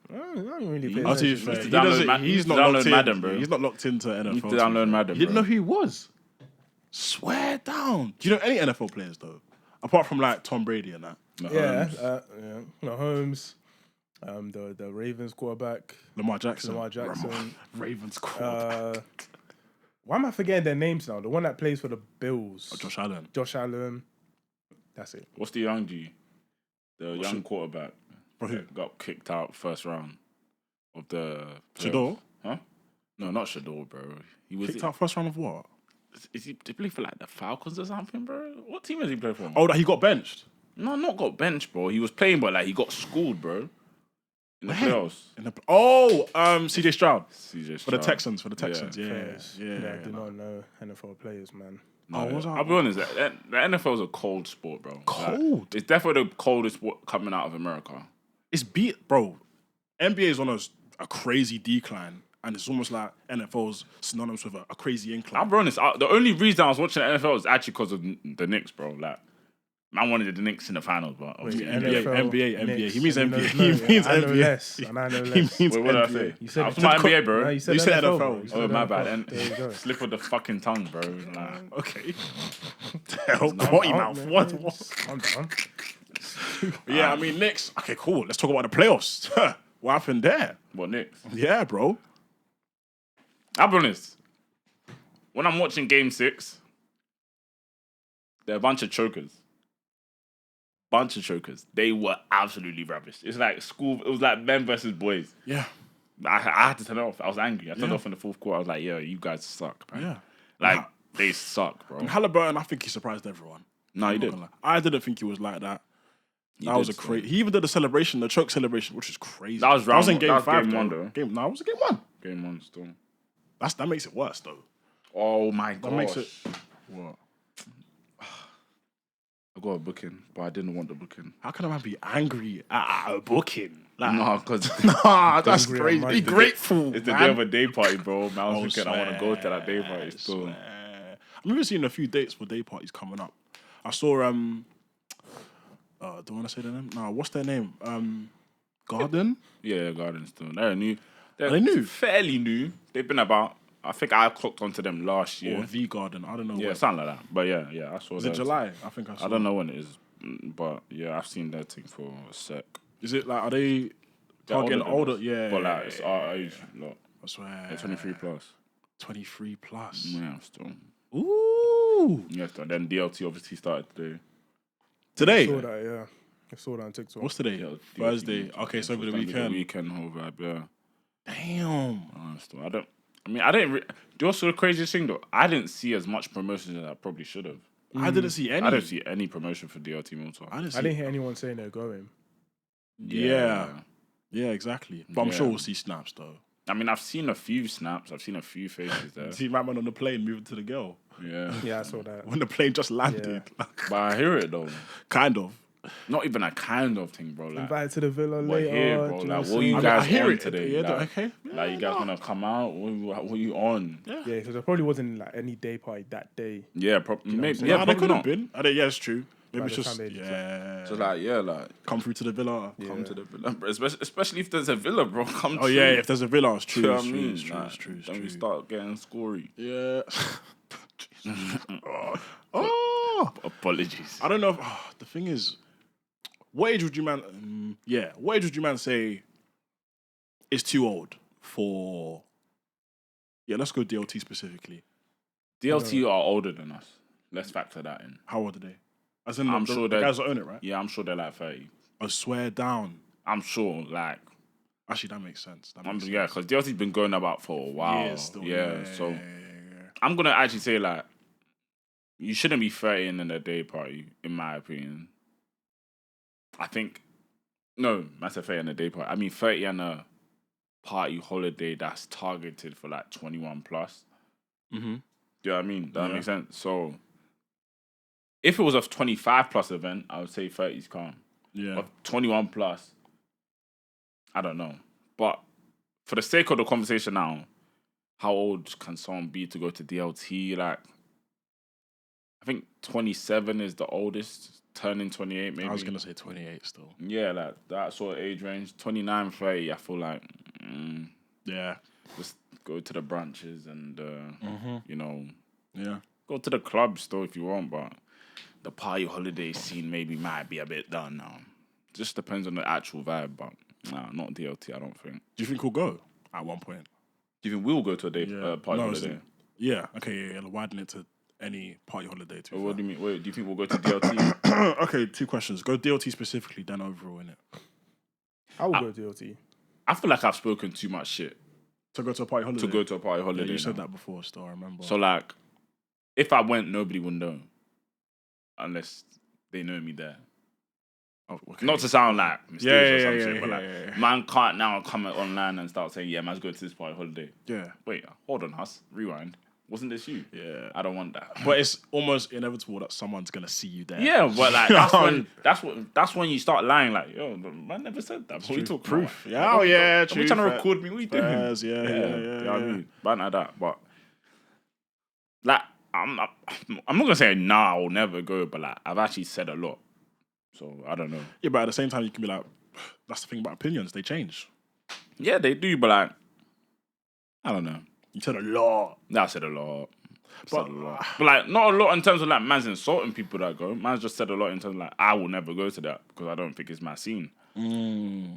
I don't really pay I'll tell you fair. He's not locked in. Madden, bro. He's not locked into NFL. You need to download Madden, You didn't know who he was? Swear down. Do you know any NFL players though? Apart from like Tom Brady and that. Mahomes, the Ravens quarterback, Lamar Jackson. Ravens quarterback. Why am I forgetting their names now? The one that plays for the Bills. Josh Allen. That's it. What's the young G? The young quarterback For who? that got kicked out first round of the Shador? Huh? No, not Shador, bro. He was Kicked out first round of what? Is he did he play for like the Falcons or something, bro? What team has he played for? Oh, that he got benched. No, not got benched, bro. He was playing, but like he got schooled, bro. In the playoffs. CJ Stroud. CJ For the Texans. Yeah. Players. I do not know NFL players, man. I'll be honest, the NFL is a cold sport, bro. Cold? Like, it's definitely the coldest sport coming out of America. It's bro. NBA is on a crazy decline, and it's almost like NFL's synonymous with a crazy incline. I'll be honest, the only reason I was watching the NFL is actually because of the Knicks, bro. Like, man wanted the Knicks in the finals, but obviously NBA. He means NBA. He means I know NBA. less, and I know less. Wait, what did I say? You said I was talking about NBA, bro. No, you said You said NFL. NFL. Bro. You said Oh, my NFL. bad. There you go. Slip of the fucking tongue, bro. Like, Okay. Potty mouth. What? I'm done. Yeah, I mean, Knicks. Okay, cool. Let's talk about the playoffs. What happened there? what, Knicks? Yeah, bro. I'll be honest. When I'm watching Game 6, they're a bunch of chokers. They were absolutely rubbish. It's like school. It was like men versus boys. Yeah. I had to turn it off. I was angry. I turned it off in the fourth quarter. I was like, yo, you guys suck, man. Yeah. Like, they suck, bro. And Halliburton, I think he surprised everyone. No, he I'm not did. gonna lie. I didn't think he was like that. He That was did a crazy. He even did the choke celebration, which is crazy. That was round in one. game That was 5. game though. one, though. It was game 1. Game 1 still. That makes it worse, though. Oh, my gosh. That makes it. What? I got a booking, but I didn't want the booking. How can a man be angry at a booking? Like, No, because that's Angry crazy. at Be Monday. grateful. it's the man. day of a day party, bro. Man, I was thinking I want to swear, go to that day party still. swear. I'm even seeing a few dates for day parties coming up. I saw do I want to say their name? No, what's their name? Garden? Yeah, Garden still. They're new. Are they new? Fairly new. They've been about. I think I clocked onto them last year. Or The Garden? I don't know. Yeah, when. something like that. But yeah, I saw Is that. it July? I think I saw. I don't know when it is, but yeah, I've seen that thing for a sec. Is it like, are they They're getting than older? us. Yeah. But like, it's our age. Look, I swear. they're 23 plus. 23 plus. Yeah, still. Ooh. Yeah, still. Then DLT obviously started today. Today? I saw that, yeah. I saw that on TikTok. What's today? Yeah, Thursday. DLT. Okay, so over the It's gonna be weekend. The weekend whole vibe, yeah. Damn. Still, I didn't. Do you also the craziest thing though? I didn't see as much promotion as I probably should have. I didn't see any. I didn't see any promotion for DLT Motor. I didn't see. I didn't hear anyone saying they're going. Yeah. Yeah, exactly. But I'm sure Yeah. we'll see snaps though. I mean, I've seen a few snaps. I've seen a few faces there. See my man on the plane moving to the girl Yeah. Yeah, I saw that. when the plane just landed. But I hear it though. Kind of. Not even a kind of thing, bro. Like, Invited to the villa we're later. here, bro. do you know Like, what what I'm you saying? guys I hear on it. today? Yeah, like, okay. Like, you guys gonna come out? What you on? Yeah. Yeah, because there probably wasn't like any day party that day. Yeah, maybe. Yeah, they probably could have not. been. Yeah, it's true. Maybe By it's the just time they- yeah. So like, yeah, like Come through to the villa. come to the villa, bro. Especially if there's a villa, bro. Come. Oh through. yeah, if there's a villa, it's true. You know It's what I true. mean? It's true. Like, It's true. It's then we true. start getting scory. Yeah. Oh. Apologies. I don't know. The thing is, what age would you man? What age would you man say is too old for? Yeah, let's go DLT specifically. DLT are older than us. Let's factor that in. How old are they? As in, I'm the, sure the that- guys that own it, right? Yeah, I'm sure they're like 30. I swear down. I'm sure, like, Actually, that makes sense. That makes yeah, because DLT's been going about for a while. Years still, yeah, so I'm gonna actually say like, you shouldn't be 30 in a day party, in my opinion. I think, no, that's a 30 in a day party. I mean 30 in a party holiday that's targeted for like 21 plus. Mm-hmm. Do you know what I mean? Does that Yeah. make sense? So, if it was a 25 plus event, I would say 30's calm. Yeah. But 21 plus, I don't know. But for the sake of the conversation now, how old can someone be to go to DLT? Like, I think 27 is the oldest, turning 28 maybe. I was gonna say 28 still. Yeah, like that sort of age range. 29, 30, I feel like, Yeah. just go to the branches and, you know, Yeah. go to the clubs though if you want, but the party holiday scene maybe might be a bit done now. Just depends on the actual vibe, but nah, not DLT, I don't think. Do you think we'll go at one point? Do you think we'll go to a day party No, holiday? Yeah. Okay. Yeah. Widen it to any party holiday. To What do you mean? Wait, do you think we'll go to DLT? Okay, 2 questions. Go DLT specifically, then overall, innit? I would go DLT. I feel like I've spoken too much shit To go to a party holiday? to go to a party holiday. Yeah, you said now. that before, still, I remember. So, like, if I went, nobody would know. Unless they know me there. Oh, okay. Not to sound like mysterious or some shit, but yeah. man can't now come online and start saying, yeah, man's going to this party holiday. Yeah. Wait, hold on, Huss. Rewind. Wasn't this you? Yeah. I don't want that. But it's almost inevitable that someone's gonna see you there. Yeah, but like that's when you start lying. Like, yo, man never said that. What are you talking Proof. about? Yeah, oh yeah, Are true. we trying to record me? What are you doing? Yeah. You know what I mean? But like that. But like, I'm not gonna say nah, I'll never go. But like, I've actually said a lot, so I don't know. Yeah, but at the same time, you can be like, that's the thing about opinions; they change. Yeah, they do. But like, I don't know. You said a lot. No, I said a lot. But like, not a lot in terms of like man's insulting people that go. Man's just said a lot in terms of like, I will never go to that because I don't think it's my scene.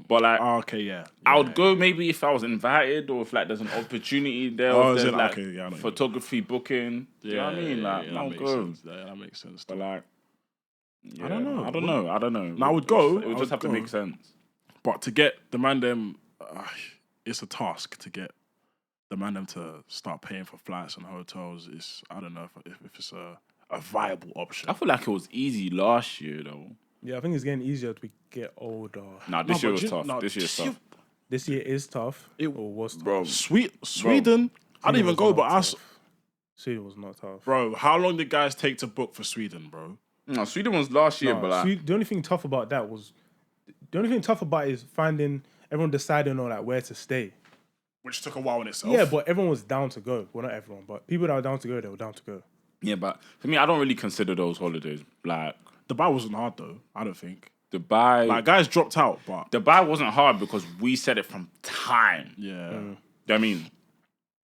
But like, okay, yeah. I would go maybe if I was invited or if like there's an opportunity there. Or if there's, like photography booking. Do you know what I mean? Like, I'll go. Yeah, that makes sense. But like, yeah, I don't know. No, I would go. It would just have to make sense. But to get the man them, it's a task to get the man them to start paying for flights and hotels. Is I don't know if it's a viable option. I feel like it was easy last year though. Yeah, I think it's getting easier as we get older. Nah, this year was tough. This year's tough. This year is tough. Or was tough. Bro, Sweden. I didn't even go, but Sweden was not tough. Bro, how long did guys take to book for Sweden, bro? No, Sweden was last year, but like, the only thing tough about that was is finding everyone deciding on like where to stay. Which took a while in itself. Yeah, but everyone was down to go. Well, not everyone, but people that were down to go, they were down to go. yeah, but for me, I don't really consider those holidays. Like, Dubai wasn't hard though. I don't think. Dubai, Like guys dropped out, but Dubai wasn't hard because we said it from time. yeah. You know what I mean,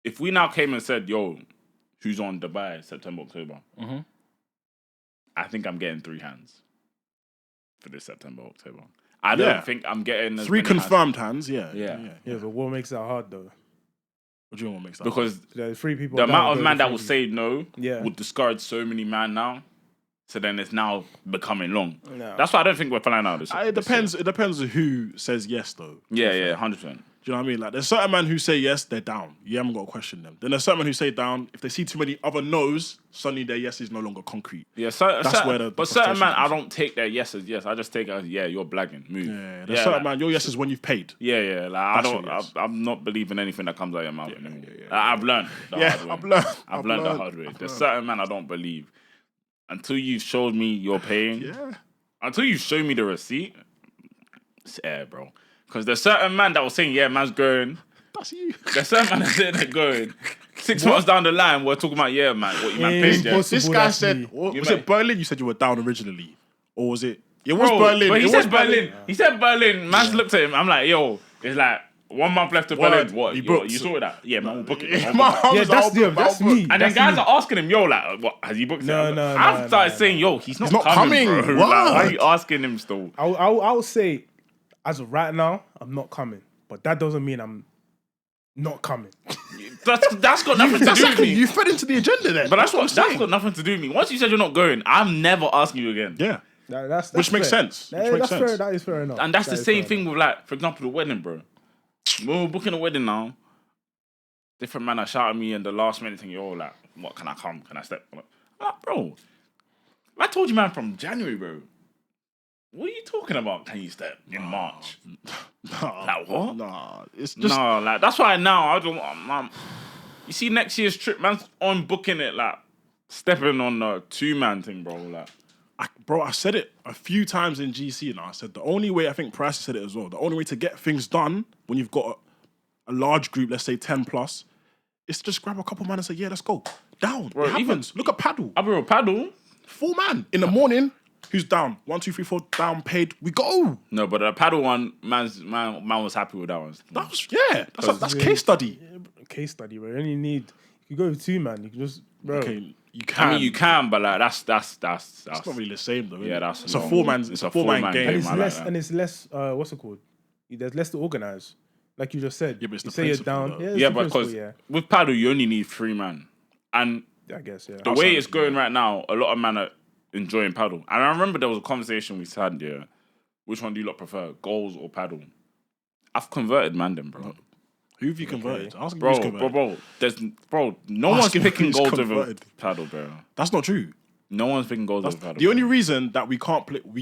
if we now came and said, "Yo, who's on Dubai September, October?" I think I'm getting 3 hands for this September, October. I don't think I'm getting 3 confirmed hands. Yeah. But what makes that hard though? What do you want to make that? Because There's 3 people. the amount of man that will say no Yeah. would discourage so many man now. So then it's now becoming long. No. That's why I don't think we're flying out this. It depends. It depends on who says yes, though. Yeah, 100%. Do you know what I mean? Like, there's certain men who say yes, they're down. You haven't got to question them. Then there's certain men who say down. If they see too many other no's, suddenly their yes is no longer concrete. Yeah, That's where the but certain man, frustration I don't take their yes as yes. I just take it as you're blagging. Move. Yeah, there's certain man. Your yes is when you've paid. Yeah. Like That's I your don't. yes. I'm not believing anything that comes out of your mouth anymore. I've learned. I've learned. I've learned the hard way. There's certain man I don't believe until you've showed me you're paying. Yeah. Until you show me the receipt, it's air, bro. Because there's certain man that was saying, yeah, man's going. That's you. There's certain man that said they're going. 6 months down the line, we're talking about, yeah, man, what you man paid, yeah. This guy said, was it Berlin? You said you were down originally. Or was it? It was Berlin. But he It said was Berlin. He said Berlin. Man's looked at him. I'm like, yo, it's like 1 month left to Berlin. What? You sorted that? Yeah, man, we'll book it. That's me. And then guys are asking him, yo, like, what? Has he booked it? No, I've started saying, yo, he's not coming, bro. Like, why are you asking him still? I'll say, as of right now, I'm not coming. But that doesn't mean I'm not coming. That's got nothing to do with me. You fed into the agenda then. But that's got nothing to do with me. Once you said you're not going, I'm never asking you again. Yeah. That's Which makes fair. sense. Fair. That is fair enough. And that's the same thing with, like, for example, the wedding, bro. When we're booking a wedding now, different man are shouting me in the last minute thing, yo, like, what, can I come? Can I step? I'm like, bro, I told you, man, from January, bro. What are you talking about? Can you step in March? Like, what? Nah, it's just... No, like, that's why now I don't... you see next year's trip, man's on booking it, like, stepping on the 2-man thing, bro, like... I said it a few times in GC now. I said the only way, I think Price said it as well, the only way to get things done when you've got a large group, let's say 10 plus, is to just grab a couple man and say, yeah, let's go. Down. Bro, it happens. Look at Padel. Padel? 4 man. In the morning, who's down? 1, 2, 3, 4, down, paid. We go. No, but the Padel one, man was happy with that one. That's case study. Case study, bro. You only need... You go with 2 man, you can just... Bro. Okay, you can. I mean, you can, but like that's not really the same though. Yeah, that's it's a 4-man. It's a 4-man game. And it's less. What's it called? There's less to organize. Like you just said. Yeah, but it's you the say you're principle, down. though. Yeah, but because with Padel you only need 3 man, and I guess, yeah. The way it's going right now, a lot of men are enjoying paddle. And I remember there was a conversation we had, yeah. Which one do you lot prefer, goals or paddle? I've converted Mandem, bro. Who have you converted? Ask Bro, who's converted. No one's picking goals over converted. paddle, bro. That's not true. No one's picking goals over paddle. The only reason that we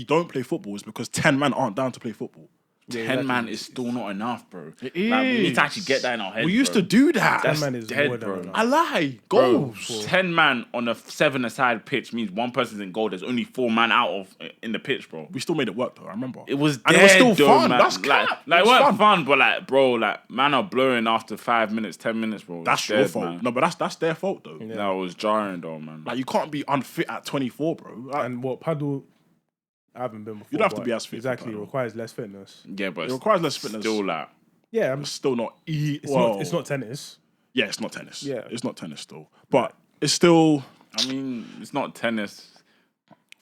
don't play football is because 10 men aren't down to play football. 10 man is still not enough, bro. It Like, we need is. to actually get that in our head. We used to do that. 10 man is dead, more than bro. enough. I lie. Bro, Goals. 10 man on a 7-a-side pitch means one person's in goal. There's only 4 man out of in the pitch, bro. We still made it work though. I remember. It was and dead, it was still though, fun. man. That's cap. Like, it was wasn't fun, but like, bro, like, man are blowing after 5 minutes, 10 minutes, bro. That's It's your dead, fault. man. No, but that's their fault though. Yeah. That was jarring, though, man. Like you can't be unfit at 24, bro. Like, And what paddle? I haven't been before. You don't have to but be as fit for Exactly, it paddle. requires less fitness. Yeah, but it requires less fitness. still, like, Yeah, It's still not. it's not tennis. Yeah, it's not tennis. Yeah. It's not tennis still, but it's still. I mean, it's not tennis.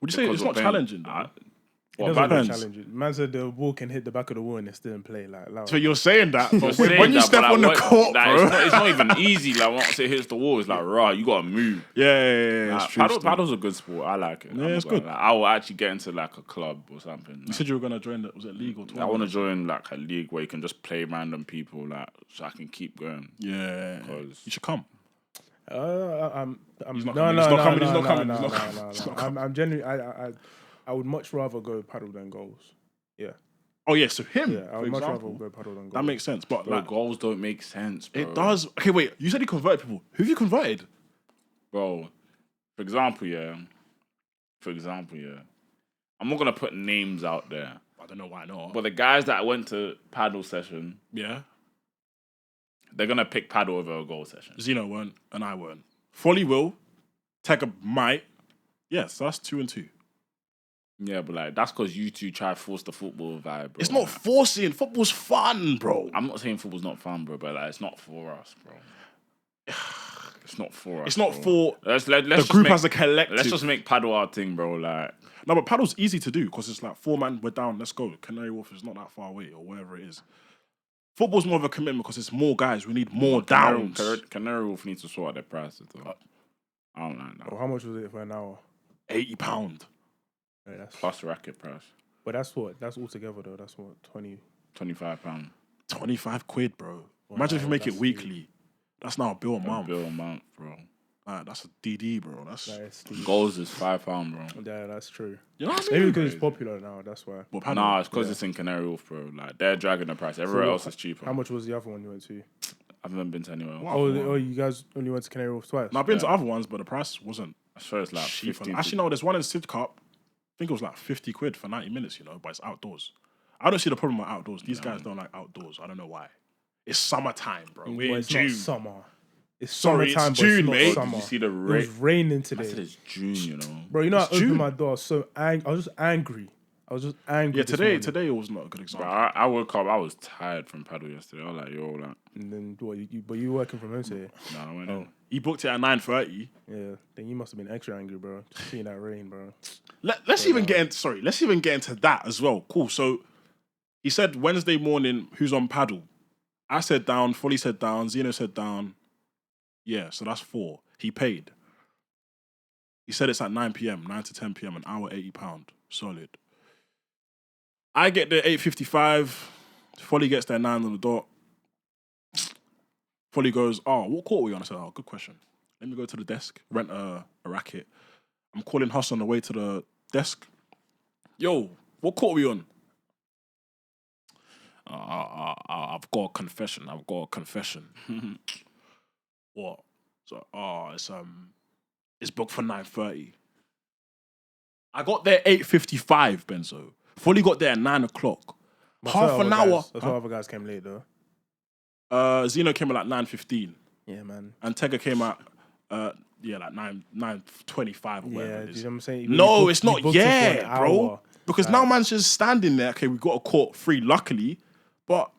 Would you say because it's we're not playing- challenging? Though? It Well, doesn't depends. look challenging. Man said the ball can hit the back of the wall and it's still in play. Like, loud. So you're saying that, but saying when you that, step but, like, on the what- court, like, bro. it's not even easy. Like, once it hits the wall, it's like, rah, you gotta move. Yeah, Like, it's true. still. paddle's a good sport. I like it. Yeah, I'm it's not gonna good. lie. I will actually get into like a club or something. You said you were gonna join. Was it league or I tournament? want to join like a league where you can just play random people, like, so I can keep going. Yeah, 'Cause- you should come. I'm He's not no, coming, no, he's not no, coming, no, he's not no, coming, no, he's not no, coming, no, he's no. not I'm genuinely. I would much rather go paddle than goals. Yeah, Oh yeah, so him. yeah. I for would much rather example, go paddle than goals. that makes sense. But Bro, like, goals don't make sense, bro. it does. Okay, wait. You said you converted people. Who have you converted? Bro. For example, yeah. I'm not gonna put names out there, I don't know why not. but the guys that went to paddle session, yeah, they're gonna pick paddle over a goal session. Zeno weren't, and I weren't. Folly will. Tega might. Yes, so that's 2 and 2. Yeah, but like that's because you two try to force the football vibe, bro. It's not forcing. Football's fun, bro. I'm not saying football's not fun, bro, but like it's not for us, bro. It's not for us. It's not bro. for Let's the just group make, as a collective. Let's just make paddle our thing, bro. Like, No, but paddle's easy to do because it's like 4 man, we're down, let's go. Canary Wharf is not that far away or wherever it is. Football's more of a commitment because it's more guys. We need more downs. Canary Wolf needs to sort out their prices, though. I don't like that. Oh, how much was it for an hour? £80. Yeah, that's, Plus racket price, but that's what. That's all together though. That's what 20. £25. 25 quid, bro. Imagine if you make it that's weekly. That's now a bill a month. Bill a month, bro. That's a DD, bro. That's That is steep. Goals is £5, bro. Yeah, that's true. you know what I mean? Maybe because it's popular now. That's why. Well, paddle, Nah, it's because it's in Canary Wharf, bro. Like they're dragging the price. Everywhere else is cheaper. How much was the other one you went to? I haven't been to anywhere else. Wow. Oh, you guys only went to Canary Wharf twice. Now, I've been to other ones, but the price wasn't I swear it's like cheap. 15. Actually, no, there's one in Sidcup. I think it was like 50 quid for 90 minutes, you know, but it's outdoors. I don't see the problem with outdoors. These guys don't like outdoors. I don't know why. It's summertime, bro. We're Well, in it's June. not summer. It's Sorry, summertime, it's but June, it's not mate. summer. Did you see the It rate? was raining I said today, it's June, you know. bro. You know, I It's opened June. my door so I was just angry. I was just angry. Yeah, this morning. today was not a good But example. I woke up, I was tired from paddle yesterday. I was like, yo, like, And then what? But you working from home today? nah, I went Oh. in. He booked it at 9:30. Yeah. Then you must have been extra angry, bro. Just seeing that rain, bro. Let's even get into that as well. Cool. So he said Wednesday morning, who's on paddle? I said down, Folly said down, Zeno said down. Yeah, so that's 4. He paid. He said it's at 9 p.m., 9 to 10 p.m., an hour, £80. Solid. I get there 8:55. Folly gets there 9 on the dot. Folly goes, oh, what court were you on? I said, oh, good question. Let me go to the desk, rent a racket. I'm calling Huss on the way to the desk. Yo, what court are we on? I've got a confession. What? So, it's booked for 9:30. I got there 8:55, Benzo. Fully got there at 9 o'clock. But Half so an other hour. guys- That's why other guys came late though. Zeno came at like 9:15, Yeah, man. and Tega came at like 9:25 or whatever Yeah, it do you is. know what I'm saying? No, You it's booked- not you booked it for yet, an bro. hour. Because now man's just standing there. Okay, we got a court free, luckily. But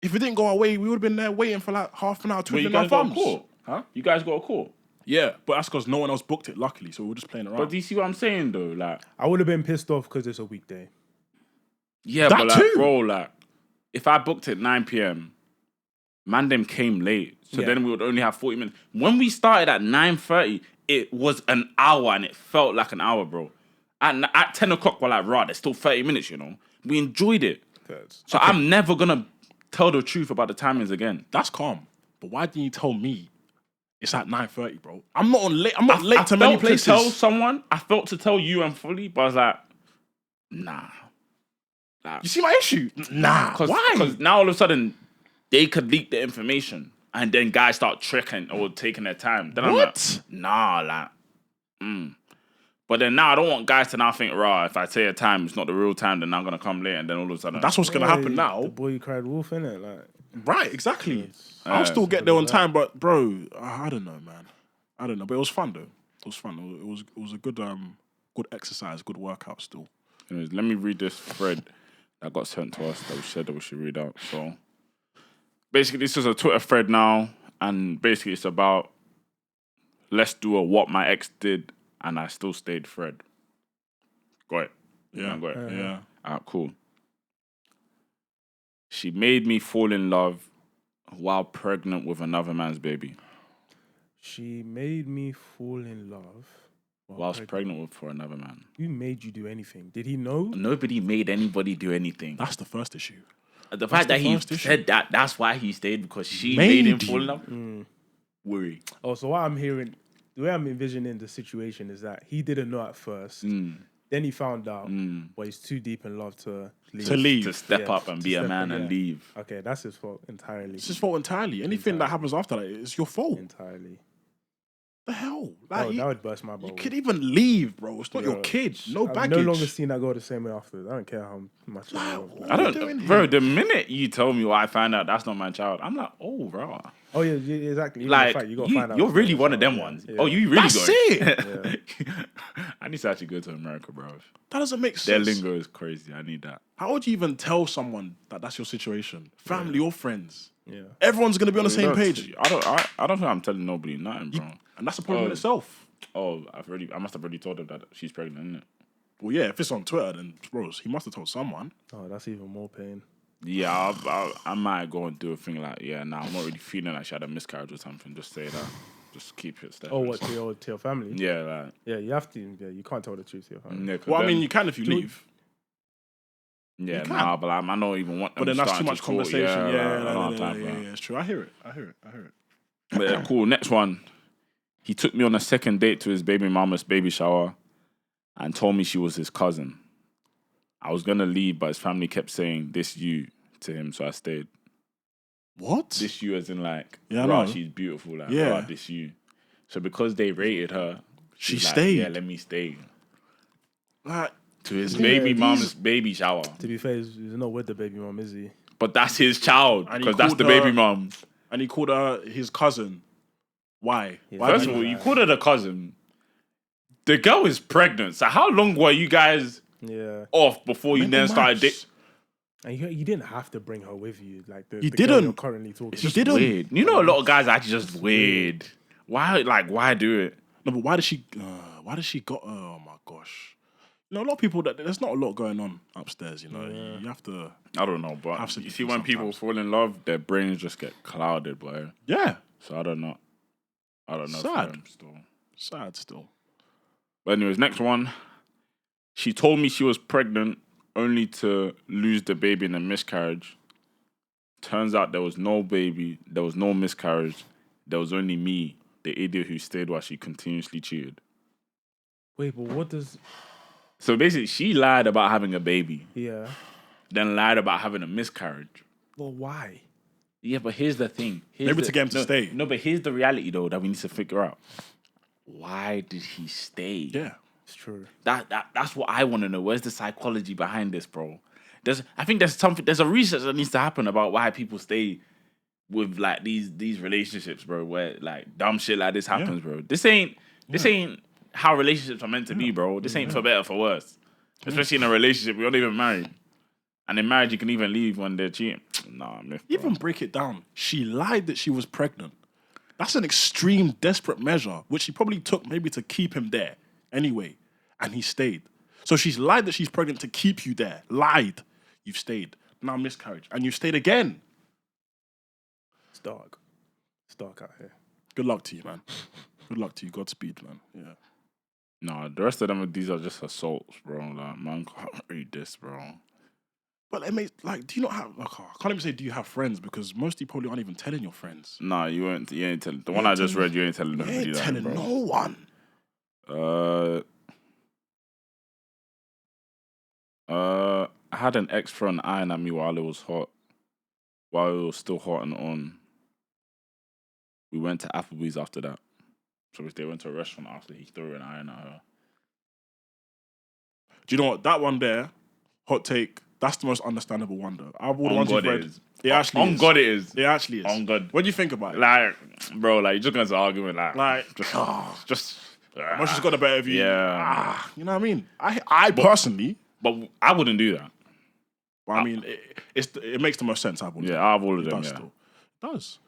if it didn't go our way, we would have been there waiting for like half an hour, Wait, you twiddling our guys got a thumbs. court? Huh? You guys got a court? Yeah, but that's because no one else booked it, luckily. So we were just playing around. But do you see what I'm saying, though? Like, I would have been pissed off because it's a weekday. yeah, That but like, too. bro, like, if I booked at 9 p.m., man, them came late. So Yeah. then we would only have 40 minutes. When we started at 9:30, it was an hour and it felt like an hour, bro. At 10 o'clock, we're like, right, there's still 30 minutes, you know. We enjoyed it. So I'm never going to tell the truth about the timings again. That's calm. But why didn't you tell me it's at 9:30, bro? I'm not late to many places. I felt to tell you and Fully, but I was like, nah. You see my issue? Nah. Why? Because now all of a sudden, they could leak the information and then guys start tricking or taking their time. Then What? I'm like, But then now I don't want guys to now think, raw, if I say a time, it's not the real time, then I'm going to come late and then all of a sudden... That's what's going to happen now. The boy who cried wolf, innit? Like, right, exactly. I'll still get there on time, but bro, I don't know, man. I don't know, but it was fun though. It was fun. It was a good exercise, good workout still. Anyways, let me read this thread that got sent to us that we said that we should read out. So basically, this is a Twitter thread now, and basically it's about let's do a what my ex did and I still stayed thread. Got it? Yeah. Got it? Yeah. Alright, cool. She made me fall in love while pregnant with another man's baby. She made me fall in love whilst pregnant for another man. Who made you do anything? Did he know? Nobody made anybody do anything. That's the first issue. The fact that he said that's why he stayed, because she made him fall in love. Worry. Oh, so what I'm hearing, the way I'm envisioning the situation is that he didn't know at first. Then he found out, but he's too deep in love to leave. To step up and be a man and leave. Okay, that's his fault entirely. It's his fault entirely. Anything that happens after that is your fault. Entirely. The hell? Like, that would burst my bubble. You could even leave, bro. It's not your kid. No baggage. I've no longer seen that go the same way afterwards. I don't care how much I love. I don't, bro. The minute you told me I find out that's not my child, I'm like, oh, bro. Oh yeah, exactly. Like, you gotta find out. You're really one of them ones. Yeah. Oh, you really that's it. I need to actually go to America, bro. That doesn't make sense. Their lingo is crazy. I need that. How would you even tell someone that that's your situation? Family or friends? Yeah. Everyone's gonna be on the same page. I don't think I'm telling nobody nothing, bro. And that's the problem in itself. Oh, I must have already told her that she's pregnant, isn't it? Well, yeah, if it's on Twitter, then bro, he must have told someone. Oh, that's even more pain. Yeah, I might go and do a thing like, I'm not really feeling like she had a miscarriage or something. Just say that. Just keep it steady. Oh, what, to your family? Yeah, like. Yeah, you have to. Yeah, you can't tell the truth to your family. Yeah, well, I mean, you can if you leave. Yeah, nah, but I don't even want them. But then that's too much conversation. Yeah, it's true. I hear it. But yeah, cool. Next one. He took me on a second date to his baby mama's baby shower and told me she was his cousin. I was going to leave, but his family kept saying, this you, to him, so I stayed. What? This you as in like, she's beautiful. Like, this you. So because they rated her, she stayed. Yeah, let me stay. Like, to his baby mom's baby shower. To be fair, he's not with the baby mom, is he? But that's his child, because that's the baby mom. And he called her his cousin. Why? First of all, you called her the cousin. The girl is pregnant. So how long were you guys off before you then started dating? And you didn't have to bring her with you. Like you didn't. You're currently talking. It's just weird. You know, a lot of guys are actually just weird. Why do it? No, but why does she got? Oh my gosh. You know, a lot of people there's not a lot going on upstairs. You know, you have to. I don't know, but you see, when people fall in love, their brains just get clouded, boy. Yeah. So I don't know. Sad still. But anyways, next one. She told me she was pregnant only to lose the baby in a miscarriage. Turns out there was no baby, there was no miscarriage. There was only me, the idiot who stayed while she continuously cheated. Wait, but what does... So basically, she lied about having a baby. Yeah. Then lied about having a miscarriage. Well, why? Yeah, but here's the thing. Maybe to get him to stay. No, but here's the reality, though, that we need to figure out. Why did he stay? Yeah. It's true. That's what I want to know. Where's the psychology behind this, bro? I think there's a research that needs to happen about why people stay with like these relationships, bro, where like dumb shit like this happens, bro. This ain't how relationships are meant to be, bro. This ain't for better or for worse. Especially in a relationship, we're not even married. And in marriage, you can even leave when they're cheating. Nah, myth, bro. Even break it down. She lied that she was pregnant. That's an extreme, desperate measure, which she probably took maybe to keep him there anyway. And he stayed. So she's lied that she's pregnant to keep you there. Lied. You've stayed. Now miscarriage. And you stayed again. It's dark. It's dark out here. Good luck to you, man. Good luck to you. Godspeed, man. Yeah. Nah, the rest of them, these are just assaults, bro. Like, man, can't read this, bro. But it makes, like, do you not have, like, I can't even say do you have friends, because most of you probably aren't even telling your friends. Nah, you ain't telling. The one I just read, you ain't telling nobody. You ain't telling bro. no one. I had an ex friend eyeing at me while it was hot. While it was still hot and on. We went to Applebee's after that. So they went to a restaurant after he threw an iron at her. Do you know what? That one there, hot take, that's the most understandable one, though. Out of all the ones God you've read, it is. it actually On is. God it is. It actually is. On God. When you think about it. Like, bro, like, you're just going to argument, just Emotions got the better of you. Yeah. You know what I mean? I personally... But I wouldn't do that. But I mean, it makes the most sense out of all of them. Yeah, out of all of them, does yeah. still. It does.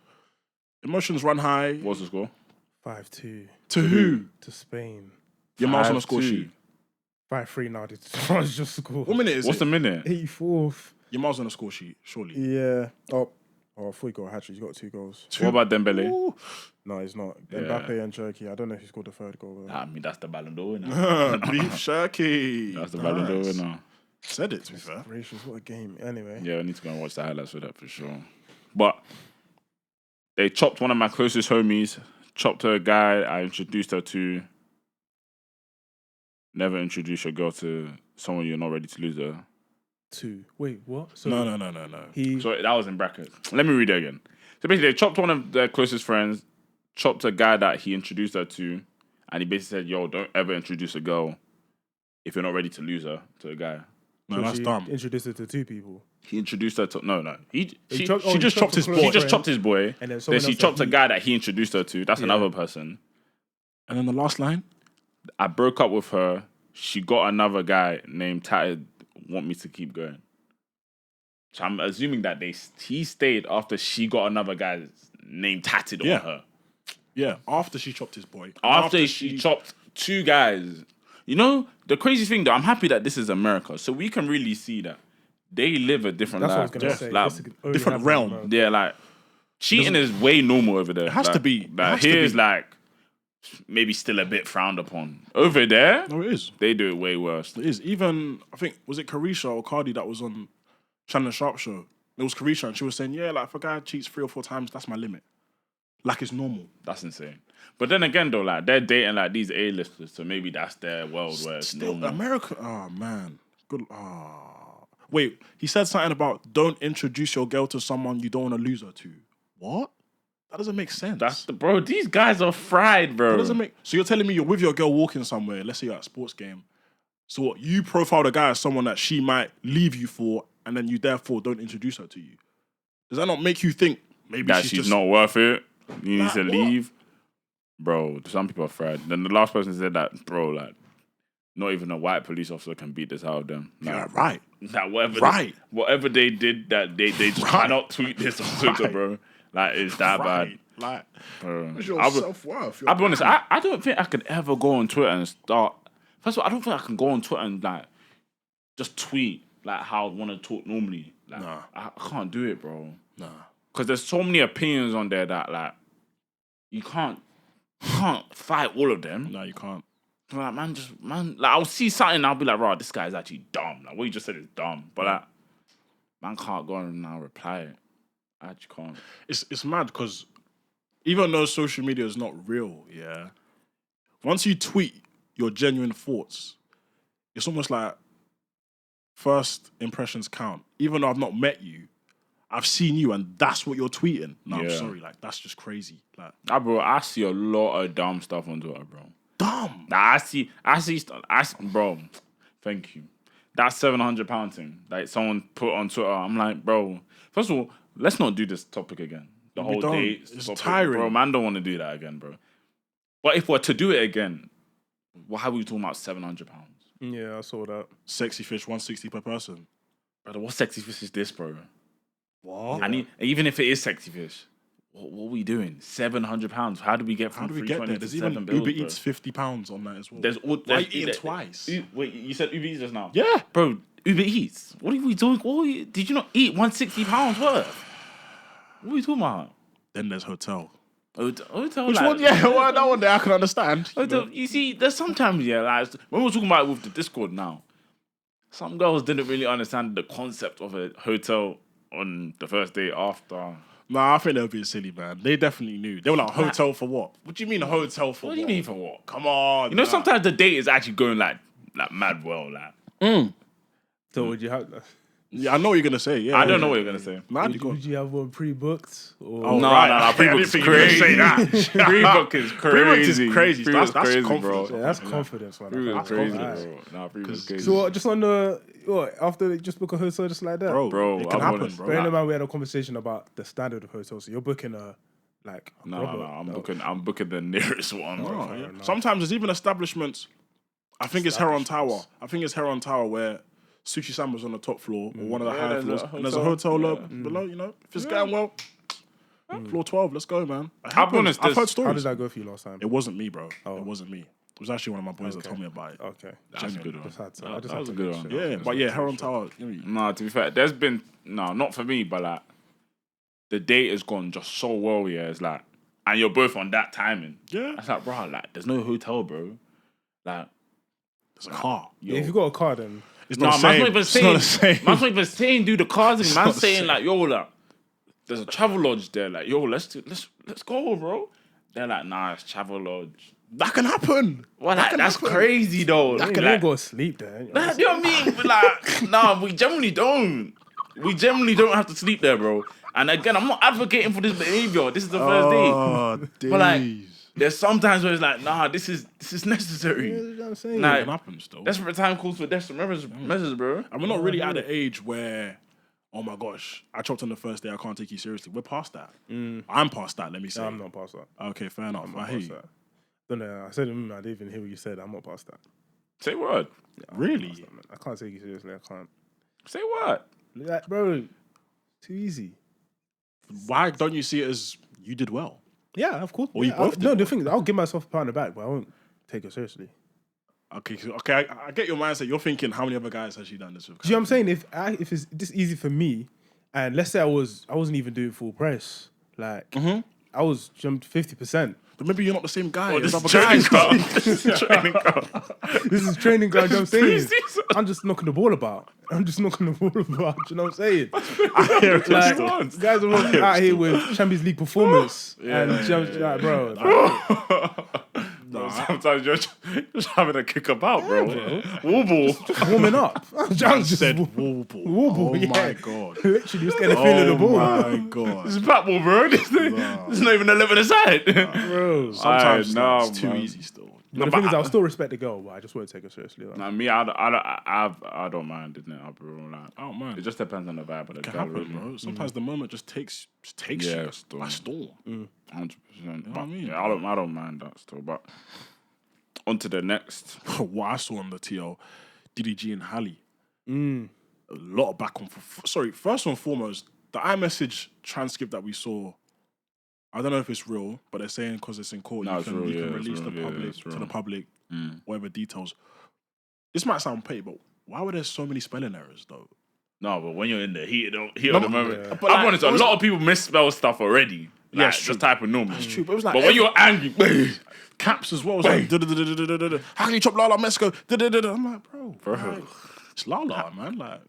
Emotions run high. What's the score? 5-2. To who? To Spain. Your mouse on the 5-2. score sheet. 5-3 now. France just scored. What minute is What's it? the minute? 84th. Your mouse on the score sheet, surely. Yeah. Oh, I thought he got a hat-trick. He's got 2 goals. What about Dembele? Ooh. No, he's not. Yeah. Mbappe and Turkey. I don't know if he scored the 3rd goal. I mean, that's the Ballon d'Or winner. Beef Shirky. That's the Ballon d'Or winner. Said it, to be fair. Gracious, what a game. Anyway. Yeah, I need to go and watch the highlights for that for sure. But they chopped one of my closest homies, chopped her a guy I introduced her to. Never introduce your girl to someone you're not ready to lose her. 2. Wait, what? So No. So that was in brackets. Let me read it again. So basically, they chopped one of their closest friends, chopped a guy that he introduced her to, and he basically said, yo, don't ever introduce a girl if you're not ready to lose her to a guy. No, that's she dumb. Introduced her to 2 people. He introduced her to... No. She She just chopped his boy. She just chopped his boy. And then Then she chopped a guy that he introduced her to. That's another person. And then the last line? I broke up with her. She got another guy named Tatted. Want me to keep going. So I'm assuming that he stayed after she got another guy named Tatted on her. Yeah, after she chopped his boy. After she chopped 2 guys. You know, the crazy thing though, I'm happy that this is America. So we can really see that they live a different That's life. what I was going to say. Like, This only different happens realm. in America. yeah, like cheating is way normal over there. It has to be. It Like has to here's be. like maybe still a bit frowned upon. Over there, No, it is. they do it way worse. It is. Even, I think, was it Carisha or Cardi that was on Shannon Sharp show? It was Carisha, and she was saying, yeah, like, if a guy cheats 3 or 4 times, that's my limit. Like, it's normal. That's insane. But then again, though, like they're dating like these A-listers, so maybe that's their world where it's Still, normal. America, oh, man. Good. Wait, he said something about don't introduce your girl to someone you don't want to lose her to. What? That doesn't make sense. Bro. These guys are fried, bro. That doesn't make. So you're telling me you're with your girl walking somewhere, let's say you're at a sports game. So what, you profile the guy as someone that she might leave you for, and then you therefore don't introduce her to you. Does that not make you think maybe that she's just not worth it? You need Like, to what? leave, bro. Some people are fried. Then the last person said that, bro. Like, not even a white police officer can beat this out of them. Like, Yeah, right. Like whatever they did, that they just cannot tweet this on Twitter, Right. bro. Like it's that Right. bad. Like, Bro. what's your I'll be- self-worth? I'll be honest. I don't think I could ever go on Twitter and start. First of all, I don't think I can go on Twitter and like just tweet like how I want to talk normally. Like, Nah. I can't do it, bro. Nah. Because there's so many opinions on there that like you can't fight all of them. No, you can't. Like man, like I'll see something and I'll be like, right, this guy's actually dumb. Like what you just said is dumb. But like, man can't go and now reply it. I actually can't. It's mad because even though social media is not real, yeah, once you tweet your genuine thoughts, it's almost like first impressions count. Even though I've not met you, I've seen you and that's what you're tweeting. No, I'm Yeah. sorry, like that's just crazy. Like Bro, I see a lot of dumb stuff on Twitter, bro. dumb. Like, bro, thank you. That £700 thing that someone put on Twitter, I'm like, bro, first of all, let's not do this topic again. The whole don't. date. It's topic. tiring. Bro, man don't want to do that again, bro. But if we're to do it again, why are we talking about £700? Yeah, I saw that. Sexy fish, 160 per person. Brother, what sexy fish is this, bro? What? I need, even if it is sexy fish, what are we doing? £700. How do we get from How do we 320 get there? to There's 7 even bills, Uber bro? Eats £50 on that as well. Why Why are are you eating twice? Wait, you said Uber Eats just now? Yeah. Bro, Uber Eats. What are we doing? Did you not eat £160 worth? What are we talking about? Then there's hotel. Hotel, Which like, one? Yeah, well, that one there I can understand. Hotel, you see, there's sometimes, like, when we're talking about it with the Discord now, some girls didn't really understand the concept of a hotel on the first day after. Nah, I think they were being silly, man. They definitely knew. They were like, hotel for what? What do you mean a hotel for what? What do you mean for what? Come on. You know, sometimes the date is actually going like mad well, like. So would you have? Yeah, I know what you're gonna say. Yeah, I don't know what you're gonna say. Nah, Would you have one pre-booked? Or? Oh, No, right. no, pre-book is I didn't think you were gonna crazy. say that. Pre-book is crazy. Pre-book is crazy. Pre-book That's crazy, confidence. bro. Yeah, that's confidence, man. Pre-book is That's crazy, confidence. bro. Nah, pre-book is crazy. So what, just on the after they just book a hotel just like that, Bro, it can I happen, wouldn't. bro. Bearing in mind we had a conversation about the standard of hotels, so you're booking a No, I'm booking the nearest one, bro. Oh, yeah. Sometimes there's even establishments. I think it's Heron Tower. Where Sushi Samba's on the top floor or one of the higher there's floors, a and there's a hotel below. You know, if it's going well, floor 12, let's go, man. I'll be honest, I've heard How stories. did that go for you last time? It wasn't me, bro. It wasn't me. It was actually one of my boys that told me about it. Okay, That's a good one. that was a good one. Yeah, but yeah, Heron Tower. No, to be fair, there's been not for me, but like the date has gone just so well. Yeah, it's like, and you're both on that timing. Yeah, It's like, bro, like there's no hotel, bro. Like, there's a car. If you got a car, then It's no, not man's the not even same. It's not the saying. same. Man's not even saying do the cars thing. not Man's the saying same. like, yo, like, there's a travel lodge there. Like, yo, let's go, bro. They're like, nah, it's travel lodge. That can happen. Well, like, that's happen. crazy though. you Like, ain't go to sleep there. you know what I mean? But like, nah, we generally don't. We generally don't have to sleep there, bro. And again, I'm not advocating for this behavior. This is the first day. Oh, But like, there's sometimes where it's like, nah, this is necessary. You know what I'm saying? Like, it can happen still. desperate time calls for desperate measures, bro. And we're not really at the age where, oh my gosh, I chopped on the first day, I can't take you seriously. We're past that. I'm past that, let me say. No, I'm not past that. Okay, fair enough. I Past hear you. that. Don't know. I said, I didn't even hear what you said. I'm not past that. Say what? Really? Man. I can't take you seriously. I can't. Say what? Like, bro, too easy. Why don't you see it as you did well? Yeah, of course. Or you Yeah, both did no, the well. thing is, I'll give myself a pat on the back, but I won't take it seriously. Okay, I get your mindset. You're thinking, how many other guys has she done this with? Do you know what I'm saying? If it's this easy for me, and let's say I wasn't even doing full price, like I was jumped 50%. But maybe you're not the same guy. This as is other training guys. car. This is training car. This is training ground. You know what I'm saying? Preseason. I'm just knocking the ball about. I'm just knocking the ball about. You know what I'm saying? I hear it Like, still. guys are out here with Champions League performance and jump, like, bro. Sometimes you're just having to kick about, bro. Wobble. Warming up. I'm I just said wobble. wobble, Oh yeah. my god. Literally just getting a feel of the Oh ball. my god. This is Batball, bro. There's not even 11 aside. Bro. Sometimes Nah, it's too man. easy still. But the thing is, I'll still respect the girl, but I just won't take her seriously. Like. Nah, me, I don't mind, isn't it, bro? Like, Oh man. it just depends on the vibe of the Can girl, happen, really. bro. Sometimes the moment just takes Yeah, you storm. by storm. 100%. what But I mean? yeah, I don't mind that still. But on to the next. What I saw on the TL, DDG and Halle. A lot of back on. Sorry, first and foremost, the iMessage transcript that we saw. I don't know if it's real, but they're saying because it's in court, No, you it's can, real, you can yeah, it's release real, the yeah, public it's to real. the public, whatever details. This might sound petty, but why were there so many spelling errors though? No, but when you're in the heat of the moment, yeah. But I'm like, honest, it a was- lot of people misspell stuff already. Yeah, Like, it's true. just typing normal. It's true, but it was like But when you're angry, caps as well. It was like, da-da-da-da-da-da-da. How can you chop Lala Mexico? Da-da-da-da. I'm like, bro. Like, it's Lala, man. Like,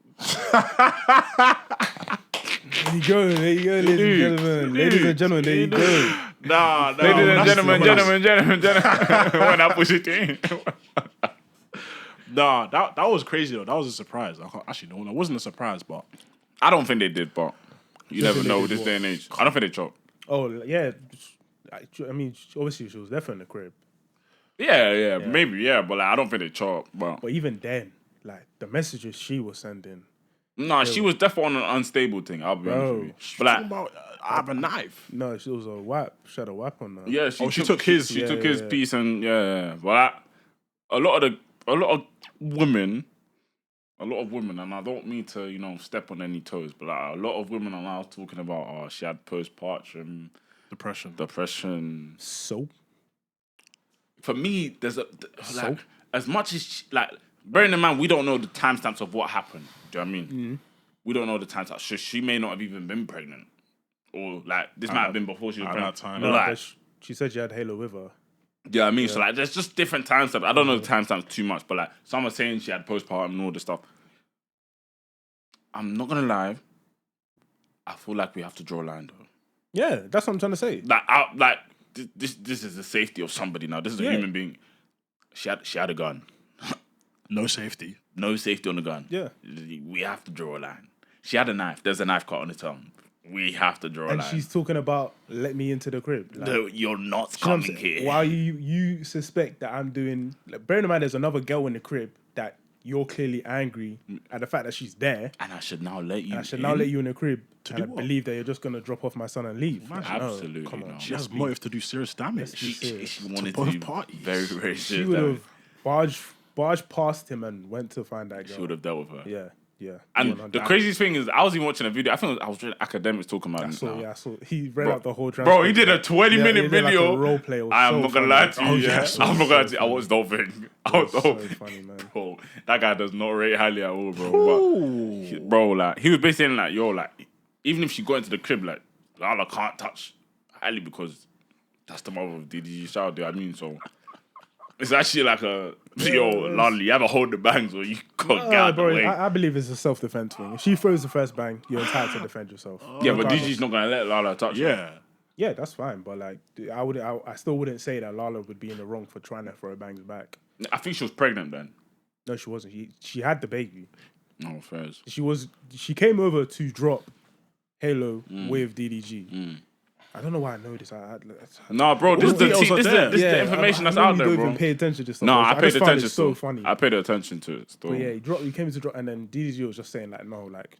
There you go, ladies and gentlemen. Ladies and gentlemen, there you go. nah, Ladies gentlemen, and gentlemen. When I push it in. nah, that was crazy though. That was a surprise. Actually, no, it wasn't a surprise, but I don't think they did, but you never think they know did this what? day and age. I don't think they chopped. Oh, yeah. I mean, obviously, she was definitely in the crib. Yeah, maybe, yeah, but like, I don't think they chopped. But But even then, like, the messages she was sending. no, she was definitely on an unstable thing. I'll be honest with you. But talking like, about I have a knife. No, she was a wipe. She had a wipe on her. yeah, She took his. She Yeah, took yeah, his yeah. piece, and yeah. But like, a lot of women, and I don't mean to step on any toes, but like a lot of women are now talking about she had postpartum depression. So? For me, there's as much as bearing in mind we don't know the timestamps of what happened. Do you know what I mean? We don't know the timestamps. She may not have even been pregnant. or like this might have been before she was at pregnant. that time. No, Like, but she said she had Halo with her. yeah, I mean, so like, there's just different timestamps. I don't know the timestamps too much, but like, some are saying she had postpartum and all this stuff. I'm not gonna lie. I feel like we have to draw a line though. Yeah, that's what I'm trying to say. Like, this is the safety of somebody now. This is a human being. She had a gun. No safety. No safety on the gun. Yeah. We have to draw a line. She had a knife. There's a knife cut on her tongue. We have to draw a And line. she's talking about let me into the crib. Like, No, you're not you know what I'm coming saying? here. While you suspect that I'm doing, like, bearing in mind there's another girl in the crib that you're clearly angry at the fact that she's there. And I should now let you. I should now let you in the crib do and I what? believe that you're just gonna drop off my son and leave. Like, Absolutely no, come on. not. She has motive to do serious damage. She wanted both to do parties. very, very She serious would damage. have barged past him and went to find that girl. She would have dealt with her. Yeah. And 100%. the craziest thing is, I was even watching a video. I think I was reading academics talking about it. I saw. He read out the whole transcript. Bro, he did a 20-minute he did like video. a role play. It was I'm so not gonna funny. lie to you. yes. I'm not gonna lie to you. I watched the whole thing. I was So so funny, man. Bro, that guy does not rate highly at all, bro. But bro, like, he was basically saying like, yo, like, even if she got into the crib, like, Lala can't touch Halle because that's the mother of DDG's child. Do you know what I mean? So it's actually like Lala, you ever hold the bangs or you can't get out Bro, the way. I believe it's a self-defense thing. If she throws the first bang, you're entitled to defend yourself. Yeah, but DDG's not gonna let Lala touch her. Yeah. Yeah, that's fine. But like, I still wouldn't say that Lala would be in the wrong for trying to throw bangs back. I think she was pregnant then. No, she wasn't. She had the baby. No, fairs. She came over to drop Halo with DDG. I don't know why I know this. No, bro, this is the information that's out there, don't bro. even pay attention to stuff. No, I I paid just found attention it so to funny. I paid attention to it still. But yeah, he came to drop, and then DDG was just saying like, no, like,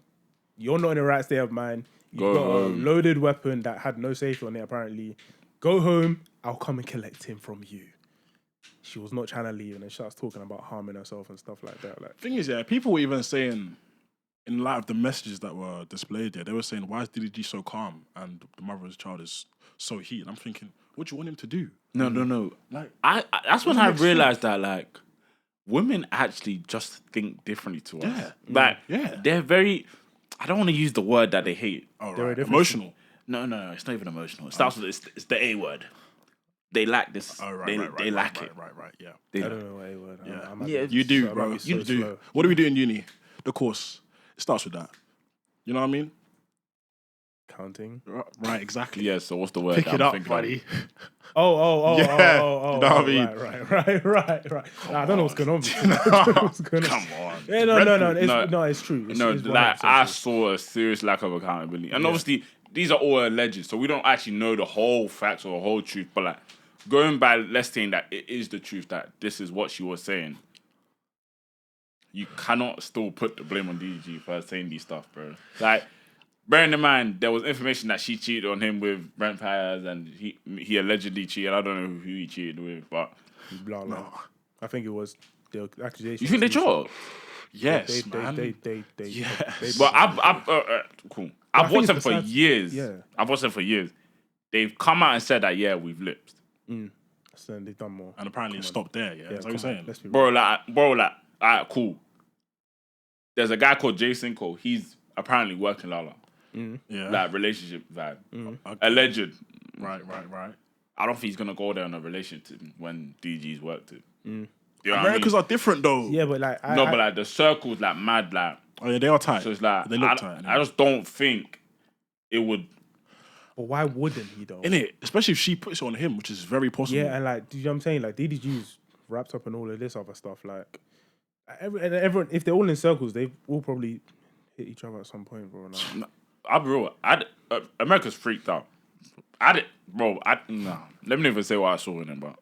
you're not in the right state of mind. You've Go got home. a loaded weapon that had no safety on it. Apparently, go home. I'll come and collect him from you. She was not trying to leave, and then she starts talking about harming herself and stuff like that. Like, Thing is, yeah, people were even saying, in light of the messages that were displayed there, they were saying, why is DDG so calm and the mother of his child is so heated? I'm thinking, what do you want him to do? No. Like, I that's when I realized that like women actually just think differently to us. Yeah. Like Yeah. they're very. I don't want to use the word that they hate. all They're right, different. emotional. No, it's not even emotional. It starts with it's the A word. They lack this. Oh, right, they lack it. Right, yeah. They I don't know what A word. Yeah. Yeah, You do, I bro. might be You so do. slow. What do we do in uni? The course. It starts with that. You know what I mean? Counting. Right, exactly. Yeah. So what's the word? Pick that it I'm up, thinking buddy. Oh, Yeah. oh, You know what I mean? Right. Nah, I don't know what's going on. I don't know what's going on. Come on. Yeah, no, it's true. It's, No, it's like 100% I true. saw a serious lack of accountability, and obviously these are all alleged, so we don't actually know the whole facts or the whole truth. But like going by, let's saying that it is the truth that this is what she was saying. You cannot still put the blame on DG for saying these stuff, bro. Like, bearing in mind there was information that she cheated on him with Brent Fires, and he allegedly cheated. I don't know who he cheated with, but Blah, blah. I think it was the accusation. you think they choked? Yes, They man. yes. But cool. I've think watched it's them for besides- years. yeah. I've watched them for years. They've come out and said that we've lipped, So they've done more. And apparently it stopped there, yeah. That's what you're saying. Let's be real. bro. Like, alright, cool. There's a guy called Jason Cole. He's apparently working Lala, Yeah. like relationship vibe, Okay. alleged. Right. I don't think he's gonna go there on a relationship when DG's worked it. You know what I Americans mean? are different, though. Yeah, but like, But like the circle's like mad, like Oh, yeah, they are tight. so it's like they look tight. I just don't think it would. but why wouldn't he though? In it, especially if she puts it on him, which is very possible. Yeah, and like, do you know what I'm saying? Like, DDG's wrapped up in all of this other stuff. Like, everyone, if they're all in circles, they will probably hit each other at some point, bro. Nah. I'll be real. America's freaked out. Let me not even say what I saw in him, but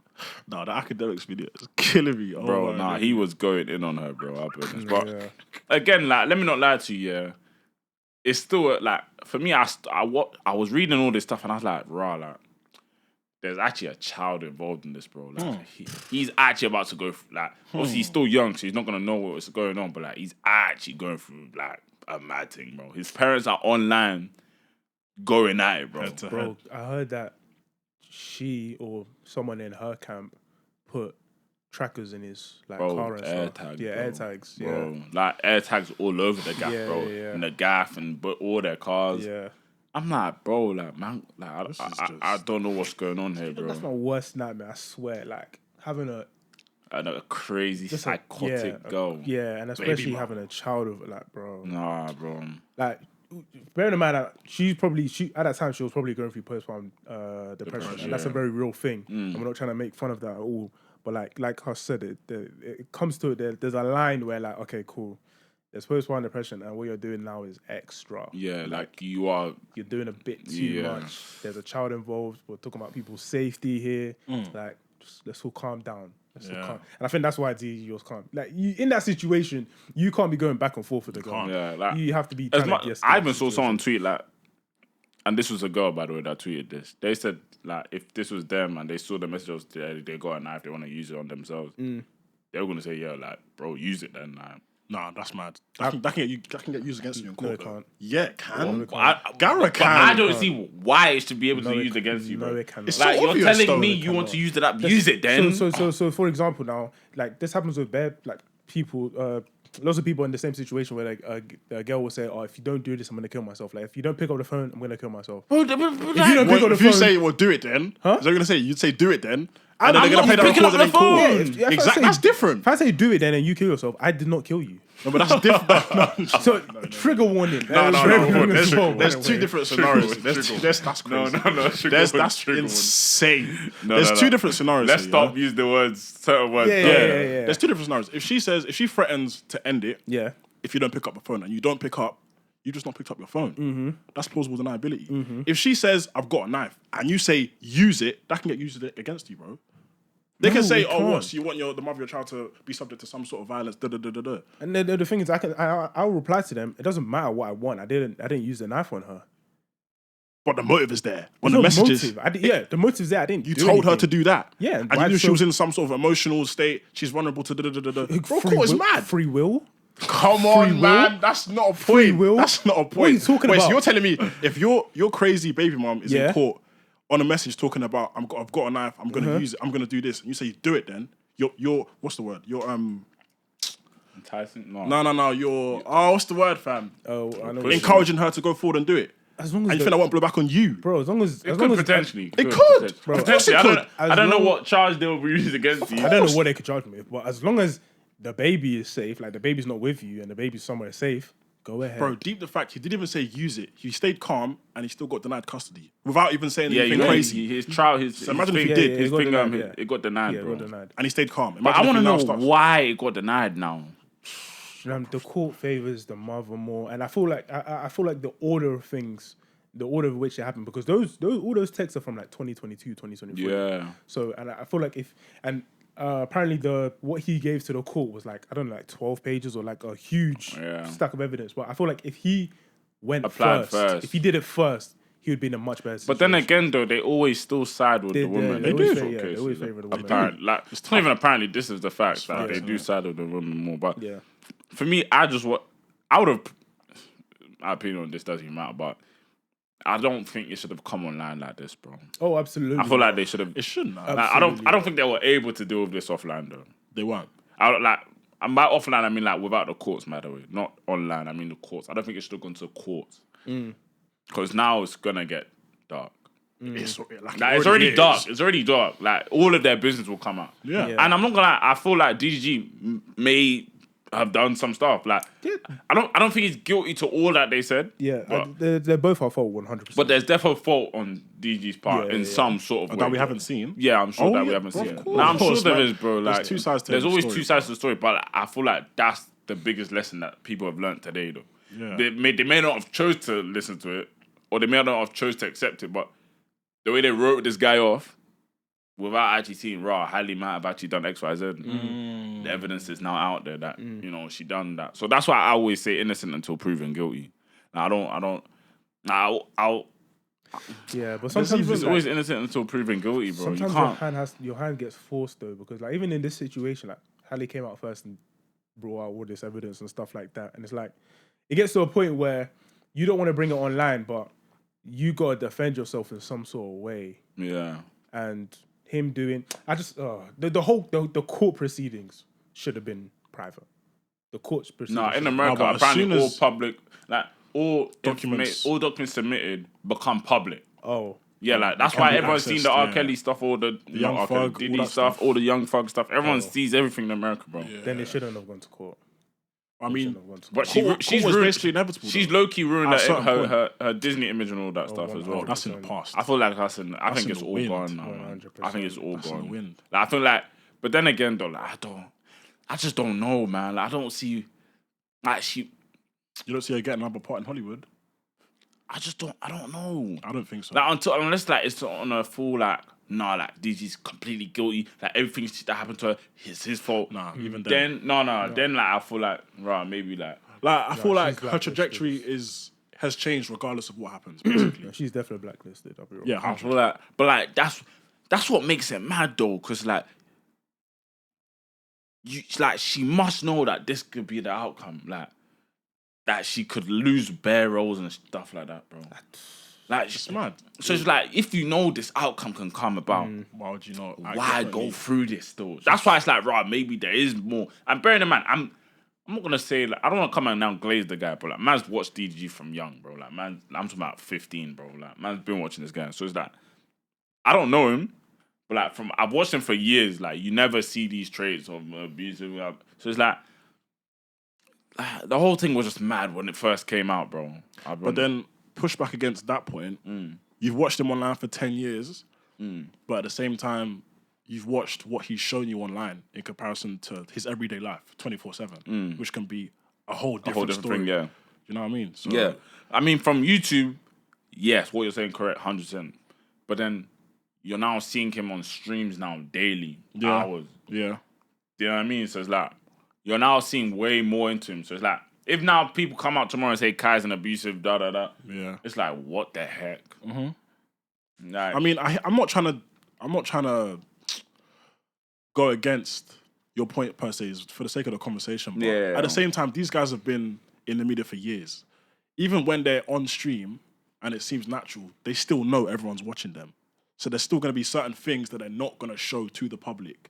No, the academics video is killing me. Oh, bro, my nah, God. he was going in on her, bro. I'll be honest. But Yeah. again, like, let me not lie to you. Yeah, it's still like for me. I was reading all this stuff and I was like, rah, like, there's actually a child involved in this, bro. Like, he's actually about to go through, like, obviously he's still young, so he's not gonna know what's going on. But like, he's actually going through like a mad thing, bro. His parents are online going at it, bro. Head to Bro, head. I heard that she or someone in her camp put trackers in his like Bro, car and air stuff. tags, Yeah, bro. air tags. Yeah. Bro, like air tags all over the gaff, Yeah, bro. yeah. And the gaff and all their cars. Yeah. I'm like, bro, like, man, like, I don't know what's going on here, bro. That's my worst nightmare, I swear. Like, having a crazy psychotic girl. Yeah, and especially having a child of it, like, bro. Nah, bro. Like, bearing in mind that at that time she was probably going through postpartum depression, and that's a very real thing. And we're not trying to make fun of that at all. But like I said, it comes to it. There's a line where like, okay, cool. There's postpartum depression, and what you're doing now is extra. Yeah, like you're doing a bit too much. There's a child involved. We're talking about people's safety here. Like, just, let's all calm down. And I think that's why DDG was calm. Like, in that situation, you can't be going back and forth with the girl. Yeah, like, you have to be. I even saw someone tweet like, and this was a girl, by the way, that tweeted this. They said like, if this was them and they saw the messages, they got a knife, they want to use it on themselves. They were gonna say, yeah, like, bro, use it then. Like, nah, that's mad. That can get used against you in court. No, it can't. Yeah, it can. Garrett can. But I don't see why it should be able to be used against you, bro. No, it cannot. It's like, so you're obvious, telling me you want to use it up. Use it then. So for example, now, like, this happens with like people. Lots of people in the same situation where like a girl will say, "Oh, if you don't do this, I'm gonna kill myself. Like, if you don't pick up the phone, I'm gonna kill myself." If you don't pick up the phone, you say, "Well, do it then," huh? Is that gonna say? You'd say, "Do it then," and then I'm they're gonna not play picking up the phone. Yeah, exactly. That's different. If I say do it then and you kill yourself, I did not kill you. No, but that's different. So trigger warning. No. There's two Way. different scenarios. That's crazy. No. That's insane. There's two different scenarios. Let's stop using the words, certain words. Yeah. There's two different scenarios. If she threatens to end it, if you don't pick up the phone and you don't pick up, you just not picked up your phone. That's plausible deniability. If she says, I've got a knife, and you say, use it, that can get used against you, bro. They can say, "Oh, what? So you want the mother of your child to be subject to some sort of violence?" And the thing is, I'll reply to them. It doesn't matter what I want. I didn't use the knife on her. But the motive is there. When the messages, the motive's there. I didn't. You told her to do that. Yeah, and you knew she was in some sort of emotional state. She's vulnerable to Bro, court is mad. Free will. Come on, man. That's not a point. Free will. That's not a point. What are you talking about? So you're telling me if your crazy baby mom is in court on a message talking about I've got a knife, I'm gonna use it, I'm gonna do this, and you say do it, then you're what's the word? You're enticing. No. You're what's the word, fam? Oh, I know. Encouraging her to go forward and do it. As long as and you think that won't blow back on you, bro? As long as potentially, it could. Bro. Potentially, I don't know what charge they'll be used against you. I don't know what they could charge me with, but as long as the baby is safe, like the baby's not with you and the baby's somewhere safe, go ahead. Bro, deep the fact, he didn't even say use it. He stayed calm and he still got denied custody without even saying anything crazy. His trial, so imagine if he did. His finger, it got denied, bro. And he stayed calm. But I want to know why it got denied now. The court favors the mother more, and I feel like the order of things, the order of which it happened, because all those texts are from like 2022, 2023. Yeah. So, and I feel like apparently what he gave to the court was like, I don't know, like 12 pages or like a huge stack of evidence. But I feel like if he went first, if he did it first, he would be in a much better situation. But then again, though, they always still side with the woman. They do. They always favor the woman. It's not even apparently. This is the fact that they do side with the woman more. But for me, I would have. My opinion on this doesn't matter, but I don't think it should have come online like this, bro. Oh, absolutely. I feel like they should have. It shouldn't. Like, I don't think they were able to deal with this offline, though. They weren't. And by offline, I mean like without the courts, by the way. Not online, I mean the courts. I don't think it should have gone to courts. Because now it's going to get dark. It's already dark. It's already dark. Like, all of their business will come out. Yeah. And I'm not going to lie, I feel like DDG may have done some stuff. Like, I don't think he's guilty to all that they said. Yeah, they're both our fault, 100%. But there's definitely fault on DDG's part in some sort of way. That we haven't seen? Yeah, I'm sure we haven't seen. I'm sure there is, bro. Like, there's two sides to there's always two sides to the story, but I feel like that's the biggest lesson that people have learned today, though. Yeah. They may not have chose to listen to it, or they may not have chose to accept it, but the way they wrote this guy off, without actually seeing, Halle might have actually done X, Y, Z. The evidence is now out there that, she done that. So that's why I always say innocent until proven guilty. Now, yeah, but sometimes it's always innocent until proven guilty, bro. Sometimes your hand gets forced, though, because like even in this situation, like Halle came out first and brought out all this evidence and stuff like that. And it's like, it gets to a point where you don't want to bring it online, but you got to defend yourself in some sort of way. Yeah. And him doing, the court proceedings should have been private. The court's proceedings. In America, apparently all public, like all Documents. documents submitted become public. Oh. Yeah, like that's can why be everyone's seen the accessed, R. yeah. Kelly stuff, all the Young not R. Kelly, Thug, Diddy all that stuff, stuff. all the Young Thug stuff. Everyone Oh. sees everything in America, bro. Yeah. Then they shouldn't have gone to court. I mean, But court she's was ruined, basically inevitable. she's though. low key ruined At a certain point. her Disney image and all that stuff as well. 100%. That's in the past. I feel like I think in it's the all wind. gone now, man. 100%. I think it's all That's in the gone. wind. Like, I feel like, but then again, though, like I just don't know, man. Like, I don't see, like You don't see her getting another part in Hollywood. I don't know. I don't think so. Like unless like it's on a full like, nah, like DG's completely guilty. Like everything that happened to her is his fault. Nah, even then. Then like I feel like right, maybe like I feel like she's her blacklisted. trajectory has changed regardless of what happens. Basically, No, she's definitely blacklisted. I'll be wrong. yeah, I feel like, but like that's what makes it mad though, because like she must know that this could be the outcome, like that she could lose bare roles and stuff like that, bro. Like it's mad. So it's like if you know this outcome can come about, Why would you not? why go through this still? That's why it's like, right, maybe there is more. And bearing in mind, I'm not gonna say like I don't want to come out now and glaze the guy, but like man's watched DDG from young, bro. Like man, I'm talking about 15, bro. Like man's been watching this guy, so it's like I don't know him, but like I've watched him for years. Like you never see these traits of abusive. So it's like the whole thing was just mad when it first came out, bro. But then push back against that point. You've watched him online for 10 years, but at the same time, you've watched what he's shown you online in comparison to his everyday life, 24/7, which can be a whole different story. thing, yeah. You know what I mean? So, Yeah, I mean from YouTube, yes, what you're saying correct, 100%. But then you're now seeing him on streams now daily, hours. Yeah. Do you know what I mean? So it's like you're now seeing way more into him. So it's like if now people come out tomorrow and say Kai's an abusive, Yeah. it's like what the heck? Like, I mean, I'm not trying to go against your point per se, is for the sake of the conversation. But at the same time, these guys have been in the media for years. Even when they're on stream and it seems natural, they still know everyone's watching them. So there's still going to be certain things that they're not going to show to the public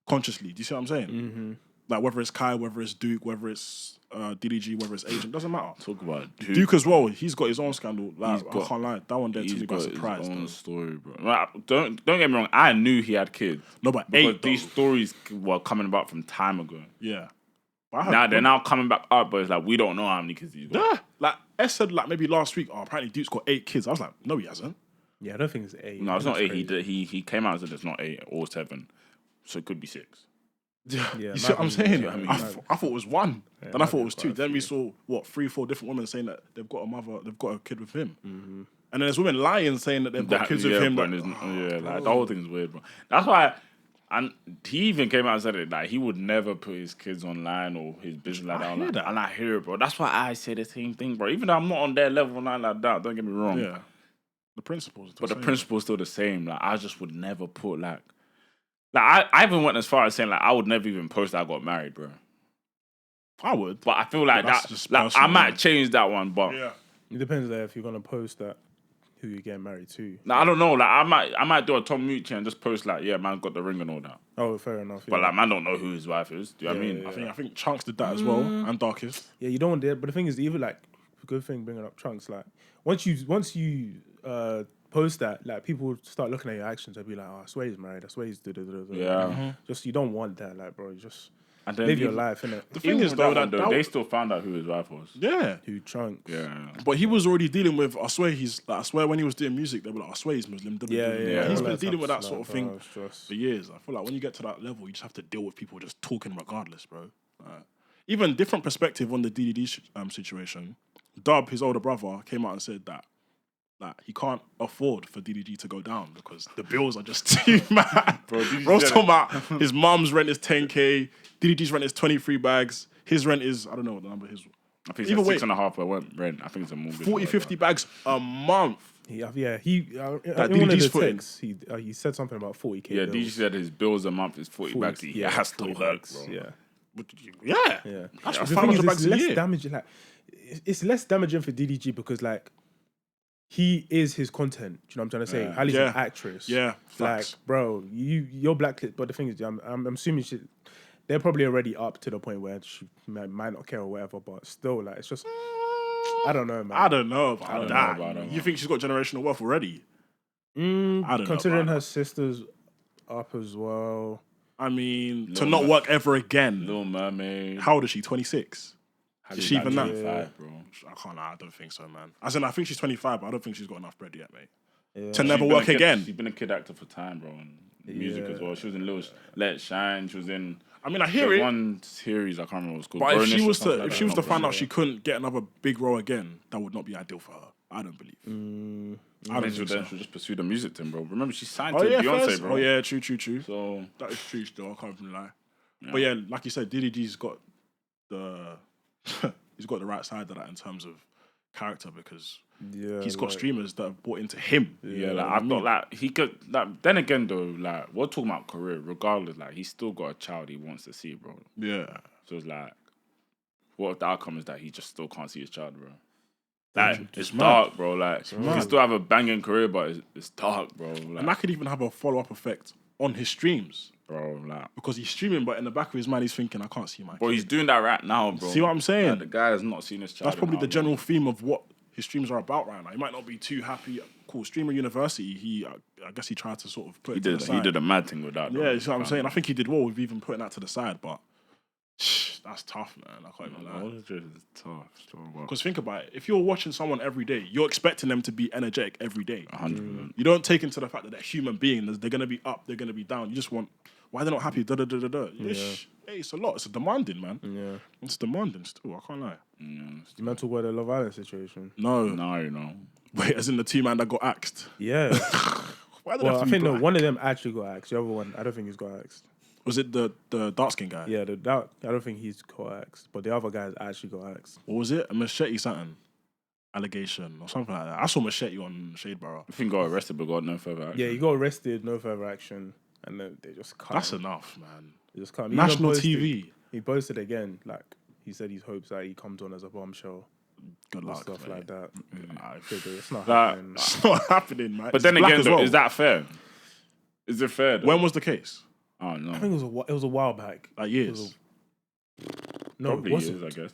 consciously. Do you see what I'm saying? Like whether it's Kai, whether it's Duke, whether it's DDG, whether it's Agent, doesn't matter. talk about Duke as well. He's got his own scandal. Like, I got- can't lie, that one there took He's me by got surprise. his own though. story, bro. Like, don't get me wrong. I knew he had kids. No, but Because 8 though. these stories were coming about from time ago. Yeah. But I heard- Now they're now coming back up, but it's like we don't know how many kids he's got. Yeah. Like S said, like maybe last week. Oh, apparently Duke's got 8 kids. I was like, no, he hasn't. Yeah, I don't think it's 8. No, it's not That's 8. crazy. He came out and said it's not 8 or 7, so it could be 6. Yeah, Yeah, you see what I'm might be- saying? yeah, I mean, I thought it was 1. Then I might thought be it was 2. quite a Then we few. saw 3-4 different women saying that they've got a kid with him. And then there's women lying saying that they've got kids with him. but That, it's- like the whole thing's weird, bro. That's why, and he even came out and said it like he would never put his kids online or his business like that. hear online. that. And I hear it, bro. That's why I say the same thing, bro. Even though I'm not on their level online like that, don't get me wrong. yeah. The principles. But the principle's still the same. Like I just would never put like I even went as far as saying like I would never even post that I got married, bro. I would. But I feel like But that's that just like I personal, might man. change that one, but Yeah. It depends there if you're gonna post that who you're getting married to. I don't know. Like I might do a Tom Mucci and just post like, yeah, man got the ring and all that. Oh, fair enough. But yeah. like man don't know who his wife is. Do you know what I mean? yeah. I think Chunks did that as well, and Darkest. Yeah, you don't want that. But the thing is, even like, good thing bringing up Trunks. Like, once you post that, like people start looking at your actions. They'll be like, "Oh, I swear he's married. I swear he's da-da-da-da." Yeah. Just you don't want that, like, bro. You just And then live your even- life, innit? The thing Even is, with though, that one, that they still found out who his wife was. yeah. Who Trunks? Yeah. But he was already dealing with. I swear I swear when he was doing music, they were like, I swear he's Muslim. Yeah. He's all been that dealing with that stuff's sort of like, thing bro, it's just- for years. I feel like when you get to that level, you just have to deal with people just talking regardless, bro. Even different perspective on the DDD situation. Dub, his older brother, came out and said that he can't afford for DDG to go down because the bills are just too mad. Bro's talking about his mum's rent is 10K, DDG's rent is 23 bags, his rent is, I don't know what the number is, I think Either it's way- 6.5 per rent. I think it's a mortgage. 40, 50 bags a month. He in DDG's one of the putting. texts, he said something about 40K. Yeah, bills. DJ said his bills a month is 40 bags. Yeah, that's still 40 hurts, bucks, bro. Yeah. Yeah. That's The for thing 500 is, bags it's a less year. damaging. Like, it's less damaging for DDG because like he is his content. Do you know what I'm trying to say? Yeah. Hallie's Yeah. an actress. Yeah, like facts. bro, you're black. But the thing is, I'm assuming they're probably already up to the point where she might not care or whatever. But still, like it's just. I don't know, man. I don't know about don't know that. about that, You man. think she's got generational wealth already? I don't know. Considering about her that. sister's up as well. I mean, to Little not Mer- work ever again. Little Mermaid. How old is she? 26. Halle Is she even Bailey, that? 25, bro. I can't lie. I don't think so, man. As in, I think she's 25, but I don't think she's got enough bread yet, mate. Yeah. To never She's been work a kid- again. She's been a kid actor for time, bro. And music Yeah. as well. She was in Little Let It Shine. She was in. I mean, I hear There's it. one series I can't remember what it's called. But if Grownish she or was something to like if that. she was to I'm find not out she couldn't get another big role again, that would not be ideal for her. I don't believe. I don't think so. then she'll just pursue the music thing, bro. Remember, she signed Oh to yeah, Beyonce, first. bro. Oh yeah, true. So That is true still. I can't even lie. But yeah, like you said, DDG's got the he's got the right side of that in terms of character because Yeah, he's got like- streamers that have bought into him. yeah, like I thought, like he could. Like then again, though, like we're talking about career. Regardless, like he's still got a child he wants to see, bro. Yeah. So it's like, what if the outcome is that he just still can't see his child, bro? Like it's mad. dark, bro. Like he mad. can still have a banging career, but it's dark, bro. Like, And that could even have a follow-up effect on his streams. bro, like, Because he's streaming, but in the back of his mind, he's thinking, I can't see my bro, kid. he's doing that right now, bro. See what I'm saying? Like, the guy has not seen his child. That's probably in the how general long? theme of what his streams are about right now. He might not be too happy. Cool, Streamer University, I guess he tried to sort of put He it to the did. side. He did a mad thing with that. Yeah, though. you see what I'm saying? I think he did well with even putting that to the side, but that's tough, man. I can't even lie. It's tough. Because think about it. If you're watching someone every day, you're expecting them to be energetic every day. 100%. You don't take into the fact that they're human beings. They're going to be up, they're going to be down. You just want, why they're not happy, da-da-da-da-da. Hey, it's a lot. It's demanding, man. Yeah. It's demanding still. I can't lie. You meant to wear the Love Island situation. No. No, you know. Wait, as in the two man that got axed. Yeah. Why did Well, I think no, black? one of them actually got axed. The other one, I don't think he's got axed. Was it the dark skin guy? Yeah, I don't think he's got axed, but the other guys actually got axed. What was it? A machete something? Allegation or something like that. I saw machete on Shade Barrow. I think got arrested, but got no further action. Yeah, he got arrested, no further action, and then they just cut That's him. enough, man. They just cut him. He National even posted- TV. He posted again, like he said, he hopes that he comes on as a bombshell Good and luck, stuff mate. like that. It's not That- happening. It's not happening, man. But then It's black again, as though, well. is that fair? Is it fair? Though? When was the case? Oh no. I think it was a while back. Like years. No, Probably it wasn't. is, I guess.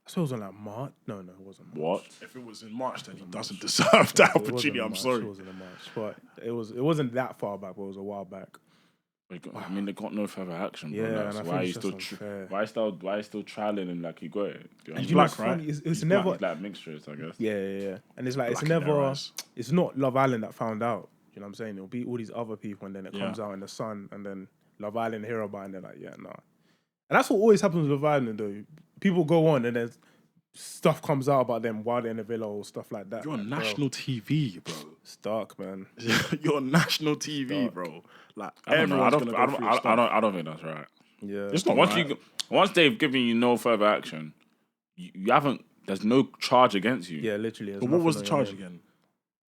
I suppose it was in like March. No, it wasn't. March. What? If it was in March, then he doesn't deserve that It wasn't opportunity. in I'm March, sorry. It wasn't in March, but it wasn't that far back. But it was a while back. I mean, they got no further action, bro. Yeah, Like, and so I why think are you it's still just unfair. why are you still trialing and like you got it? Do you know And what you I know black, what's funny? right? It's mean? never. He's like mixed race, I guess. Yeah. And it's like Black it's in their never. eyes. It's not Love Island that found out. You know what I'm saying? It'll be all these other people, and then it Yeah. comes out in the sun, and then Love Island hear about, it, and they're like, yeah, nah. And that's what always happens with Love Island, though. People go on, and then stuff comes out about them while they're in the villa or stuff like that. You're on Like, bro, national TV, bro. it's dark, man. You're on national TV, Dark. bro. Like I don't know. I everyone's gonna go through stuff. I don't think that's right. Yeah. It's not Once right. once they've given you no further action, you haven't. There's no charge against you. Yeah, literally. there's But what was the nothing on your charge name. again?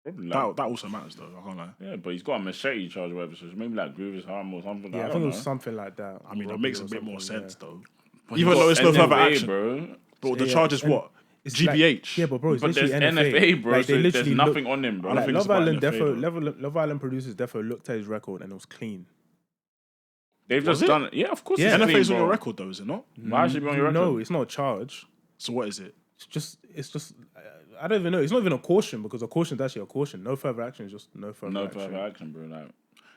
Probably like- That also matters, though. I can't lie. yeah, but he's got a machete charge or whatever, so it's maybe like grievous harm or something. Yeah, I don't think it know. was something like that. I mean, that Robbery makes a or bit more something, sense, though. But Even you though got it's no further NFA, action. bro. But the Yeah, charge is and what? It's GBH. Like, yeah, but bro, it's But there's literally NFA, bro. Like, so they there's literally nothing on him, bro. I don't think Love it's about Island, NFA, Love Island producers defo looked at his record and it was clean. They've Was just it? done it. Yeah, of course. Yeah. it's clean, NFA's on bro. your record, though, is it not? Why should it be on your record? No, it's not a charge. So what is it? It's just. I don't even know. It's not even a caution because a caution is actually a caution. No further action is just no further No action. further action, bro. Like,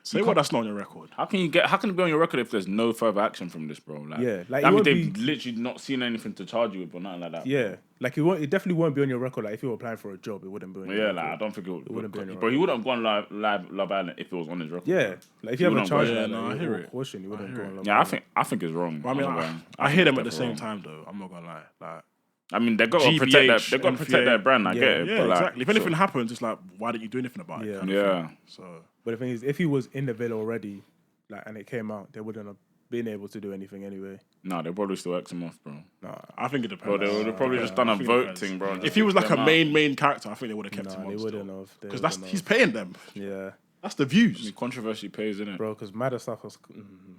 Say what that's not on your record. how can it be on your record if there's no further action from this, bro? Like, Yeah, like, that it means won't they've be- literally not seen anything to charge you with or nothing like that. Yeah, like it definitely won't be on your record. Like if you were applying for a job, it wouldn't be on your Yeah, record. like I don't think it wouldn't be on your Bro, he wouldn't have gone live Love Island if it was on his record. Yeah, bro. like if you have a wouldn't charge go- like Yeah, no, I that, hear or it. caution, you wouldn't go on Love Yeah, Island. I think it's wrong. I mean, I'm not gonna- I think hear it's them at the definitely same wrong. time, though. I'm not gonna lie. Like, I mean, they've got to protect GBH, their, NFA. their brand. I Yeah. get it. yeah, but like, exactly. If anything happens, it's like, why didn't you do anything about it? Yeah. kind of Yeah. thing. So But the thing is, if he was in the villa already, like, and it came out, they wouldn't have been able to do anything anyway. No, they'll probably still X him off, bro. Nah, I think it depends. Bro, they would have probably just done I a think it vote depends. thing, bro. If he was like a main character, I think they would have kept him nah, on. they still. wouldn't have. They Because wouldn't he's have. paying them. Yeah, That's the views. controversy pays, innit? bro. Because madder stuff was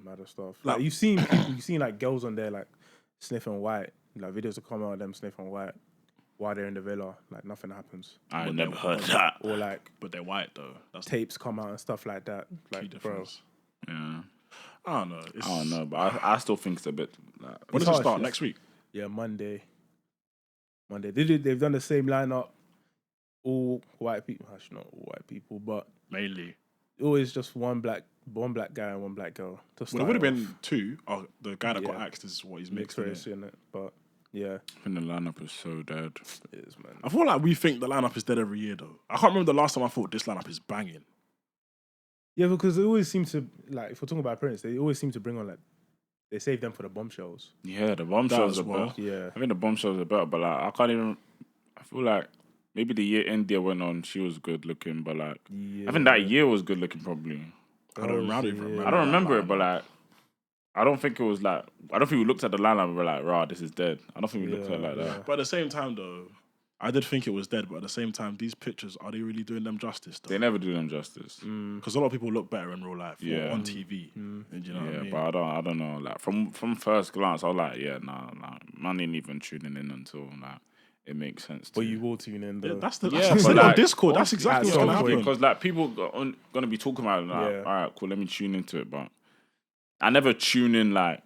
madder stuff. Like- Like you've seen like girls on there like sniffing white, like videos that come out of them sniffing white while they're in the villa. Like nothing happens. I What never they- heard that. Or like But they're white though. That's the tapes come out and stuff like that. key Like, bro, difference. Yeah. I don't know. It's, I don't know, but I still think it's a bit. Like, When does it harsh, start? it's- Next week? yeah, Monday. Monday. They've done the same lineup. All white people. Actually, not all white people, but mainly. Always just one black guy and one black girl. Well, it would have been two. Oh, the guy that got axed is what he's mixed race in it. But yeah, I think the lineup is so dead. It is, man. I feel like we think the lineup is dead every year, though. I can't remember the last time I thought this lineup is banging. Yeah, because they always seem to like. If we're talking about appearance, they always seem to bring on like. They save them for the bombshells. Yeah, the bombshells are better. Yeah, I think the bombshells are better, but like I can't even. I feel like maybe the year India went on, she was good looking, but like I think that year was good looking probably. I don't remember. I don't remember it, but like I don't think it was like I don't think we looked at the lineup and were like, "Rah, this is dead." I don't think we looked at it like that. But at the same time, though, I did think it was dead. But at the same time, these pictures are they really doing them justice? Though? They never do them justice because a lot of people look better in real life or on TV. And you know what I mean? But I don't know. Like from first glance, I was like, nah, man ain't even tuning in until like it makes sense. But you will tune in, though. Yeah, that's on Discord. That's exactly what's gonna happen. Because like people gonna be talking about it. Like, all right, cool. Let me tune into it, but I never tune in like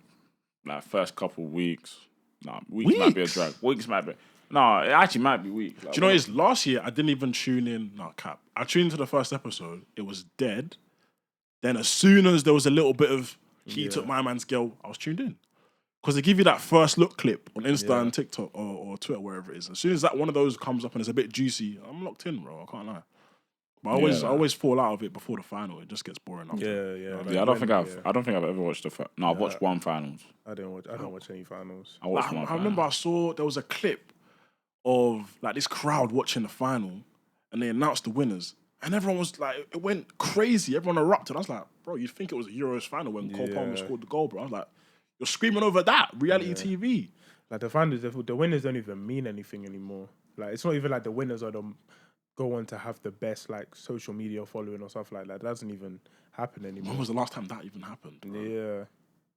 first couple weeks. Nah, weeks might be a drag. Weeks might be. No, it actually might be weeks. Like, do you know what it is? Last year, I didn't even tune in. No, cap. I tuned into the first episode. It was dead. Then as soon as there was a little bit of he took my man's girl, I was tuned in. Because they give you that first look clip on Insta and TikTok or Twitter, wherever it is. As soon as that one of those comes up and it's a bit juicy, I'm locked in, bro. I can't lie. But I always fall out of it before the final. It just gets boring after. I don't think I've ever watched the. No, I've watched one finals. I don't watch any finals. I remember I saw there was a clip of like this crowd watching the final, and they announced the winners, and everyone was like, it went crazy. Everyone erupted. I was like, bro, you'd think it was a Euros final when Cole Palmer scored the goal, bro. I was like, you're screaming over that reality TV. Like the finals, the winners don't even mean anything anymore. Like it's not even like the winners are the go on to have the best like social media following or stuff like that. That doesn't even happen anymore. When was the last time that even happened? Bro? Yeah.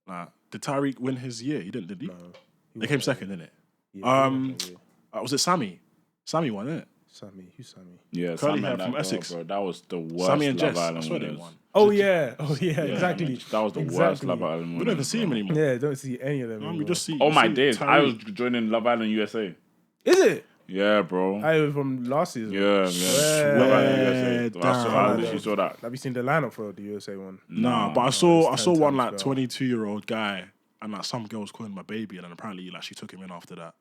Like, did Tyreek win his year? He didn't, did he? No. They came second, didn't it? Yeah, was it Sammy? Sammy won, innit? Who's Sammy? Yeah, Curly Sammy hair from Essex. Bro. That was the worst. Sammy and Jess. Love Island I swear they winners. won. Oh yeah, exactly. That was the worst Love Island. We don't even see him anymore. Yeah, don't see any of them. We anymore. just see. Oh my days! Tyreek. I was joining Love Island USA. Is it? Yeah, bro. I was from last season. Yeah. Love Island USA. I literally saw that. Have you seen the lineup for the USA one? Nah, but I saw one like 22-year-old guy, and like some girl was calling him a baby, and then apparently like she took him in after that.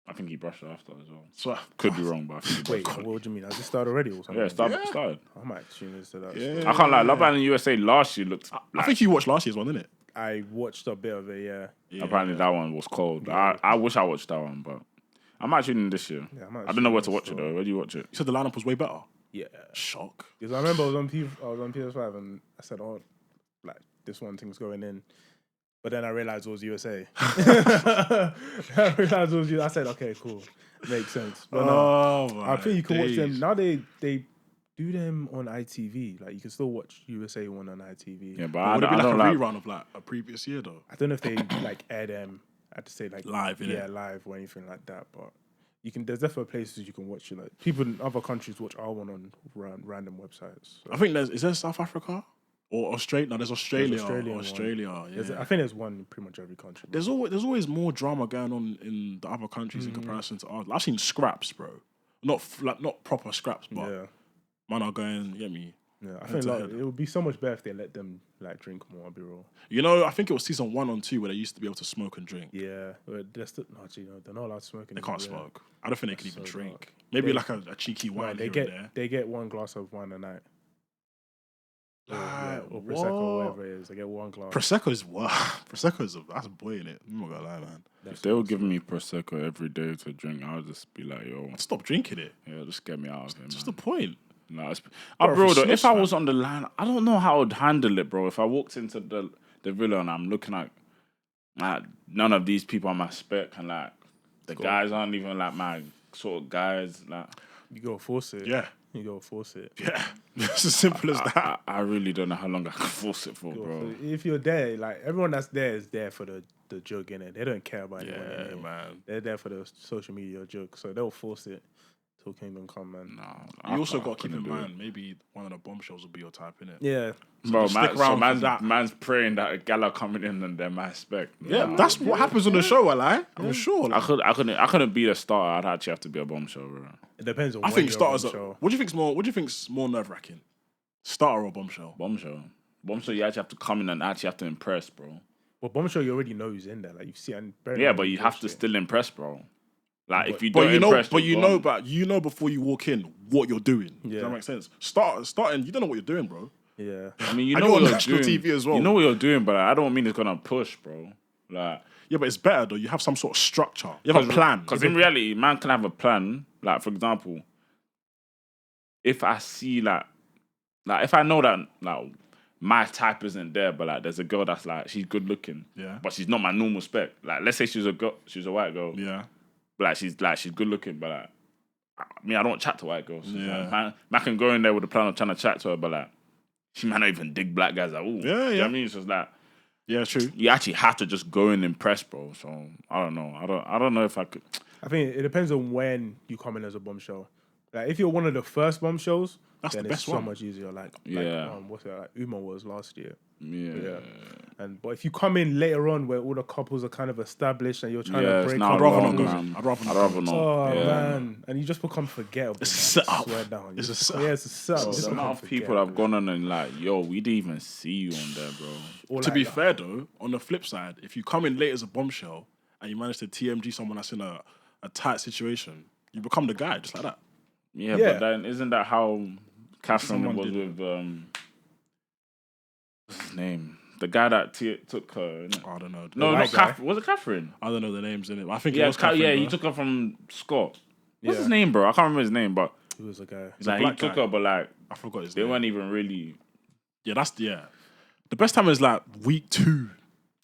I think he brushed it after as well. So could be wrong, but I think he Wait, what do you mean? Has it started already or something? Yeah, started. I might tune into that. Yeah. I can't lie. Love Island USA last year looked. I think you watched last year's one, didn't it? I watched a bit of it. Yeah. Apparently that one was cold. I wish I watched that one, but I might tune in this year. Yeah, I don't know where to watch it though. Where do you watch it? You said the lineup was way better. Yeah. Shock. Because I remember I was on PS5 and I said, "Oh, like this one thing's going in." But then I realized it was USA. I said, okay, cool. Makes sense. But I think you can watch them. Now they do them on ITV. Like, you can still watch USA one on ITV. Yeah, but would it be like a rerun of like a previous year, though? I don't know if they like air them. I had to say like live, live or anything like that. But you can. There's definitely places you can watch it. Like people in other countries watch our one on random websites. So. I think is there South Africa? Or Australia? No, there's Australia. Australia. Yeah. I think there's one in pretty much every country. There's always more drama going on in the other countries in comparison to ours. I've seen scraps, bro. Not proper scraps, but man are going. Get me? Yeah, I think like, it would be so much better if they let them like drink more. I'll be real. You know, I think it was season 1 and 2 where they used to be able to smoke and drink. Yeah, they're still they're not allowed to smoke. They can't smoke. I don't think they can even drink. Maybe like a cheeky wine. They get one glass of wine a night. Or Prosecco, or whatever it is. I get one glass. Prosecco is what? Prosecco is that's boy in it. I'm not gonna lie, man. If they were giving me Prosecco every day to drink, I would just be like, yo, stop drinking it. Yeah, just get me out of here. What's the point? No, bro, though, if I was on the line, I don't know how I'd handle it, bro. If I walked into the villa and I'm looking at none of these people are my spec, and like the guys aren't even like my sort of guys, like you gotta force it. Yeah. You gotta force it. Yeah. It's as simple as that. I really don't know how long I can force it for, bro. If you're there, like everyone that's there is there for the joke, innit? They don't care about anyone. Yeah, man. They're there for the social media joke, so they'll force it till kingdom come, man. You also got to keep in mind, maybe one of the bombshells will be your type, innit? Yeah. Bro, stick around for that. man's praying that a gala coming in and they're my spec. Yeah, that's what happens on the show, I'm sure. I couldn't be a starter. I'd actually have to be a bombshell, bro. It depends on I when think you're a starters. bombshell. What do you think's more nerve wracking? Starter or bombshell? Bombshell, you actually have to come in and actually have to impress, bro. Well, bombshell, you already know who's in there. Like, you see, and But you have to still impress, bro. Like, if you But don't you know, impress, you know before you walk in what you're doing. Yeah. Does that make sense? Starting, you don't know what you're doing, bro. Yeah. I mean, you And know you're what on you're national doing. TV as well. You know what you're doing, but I don't mean it's gonna push, bro. Like, Yeah, but it's better though. You have some sort of structure. You have a plan. Because in reality, man can have a plan. Like, for example, if I see like if I know that like my type isn't there, but like there's a girl that's like she's good looking, Yeah. but she's not my normal spec. Like, let's say she's a white girl, Yeah. but she's good looking, but like I mean, I don't chat to white girls. Yeah. Like, man can go in there with the plan of trying to chat to her, but like she might not even dig black guys. Like, ooh, Yeah, You know yeah. what I mean? So it's like Yeah, true. you actually have to just go and impress, bro. So I don't know. I don't know if I could. I think it depends on when you come in as a bombshell. Like, if you're one of the first bombshells, That's then the it's best so one. much easier. Like what's it like? Uma was last year. Yeah. But if you come in later on where all the couples are kind of established and you're trying to break now up, I'd rather long, not go. man. I'd rather not. oh Yeah. man, and you just become forgettable. It's a man. setup. Swear down. It's a Just- setup. Yeah, it's a setup. The Just become amount of people forgettable. have gone on and like, yo, we didn't even see you on there, bro. Or To like be that. fair though, on the flip side, if you come in late as a bombshell and you manage to TMG someone that's in a tight situation, you become the guy just like that. Yeah, Yeah. but then isn't that how Catherine Someone was did with what's his name? The guy that took her. innit? I don't know. No, white not guy. Catherine. Was it Catherine? I don't know the names in it. I think it Yeah, was Catherine. he though. took her from Scott. What's Yeah. his name, bro? I can't remember his name, but Who was the guy? like, he black took guy. her, but like I forgot his they name. weren't even really. Yeah, the best time is like week 2.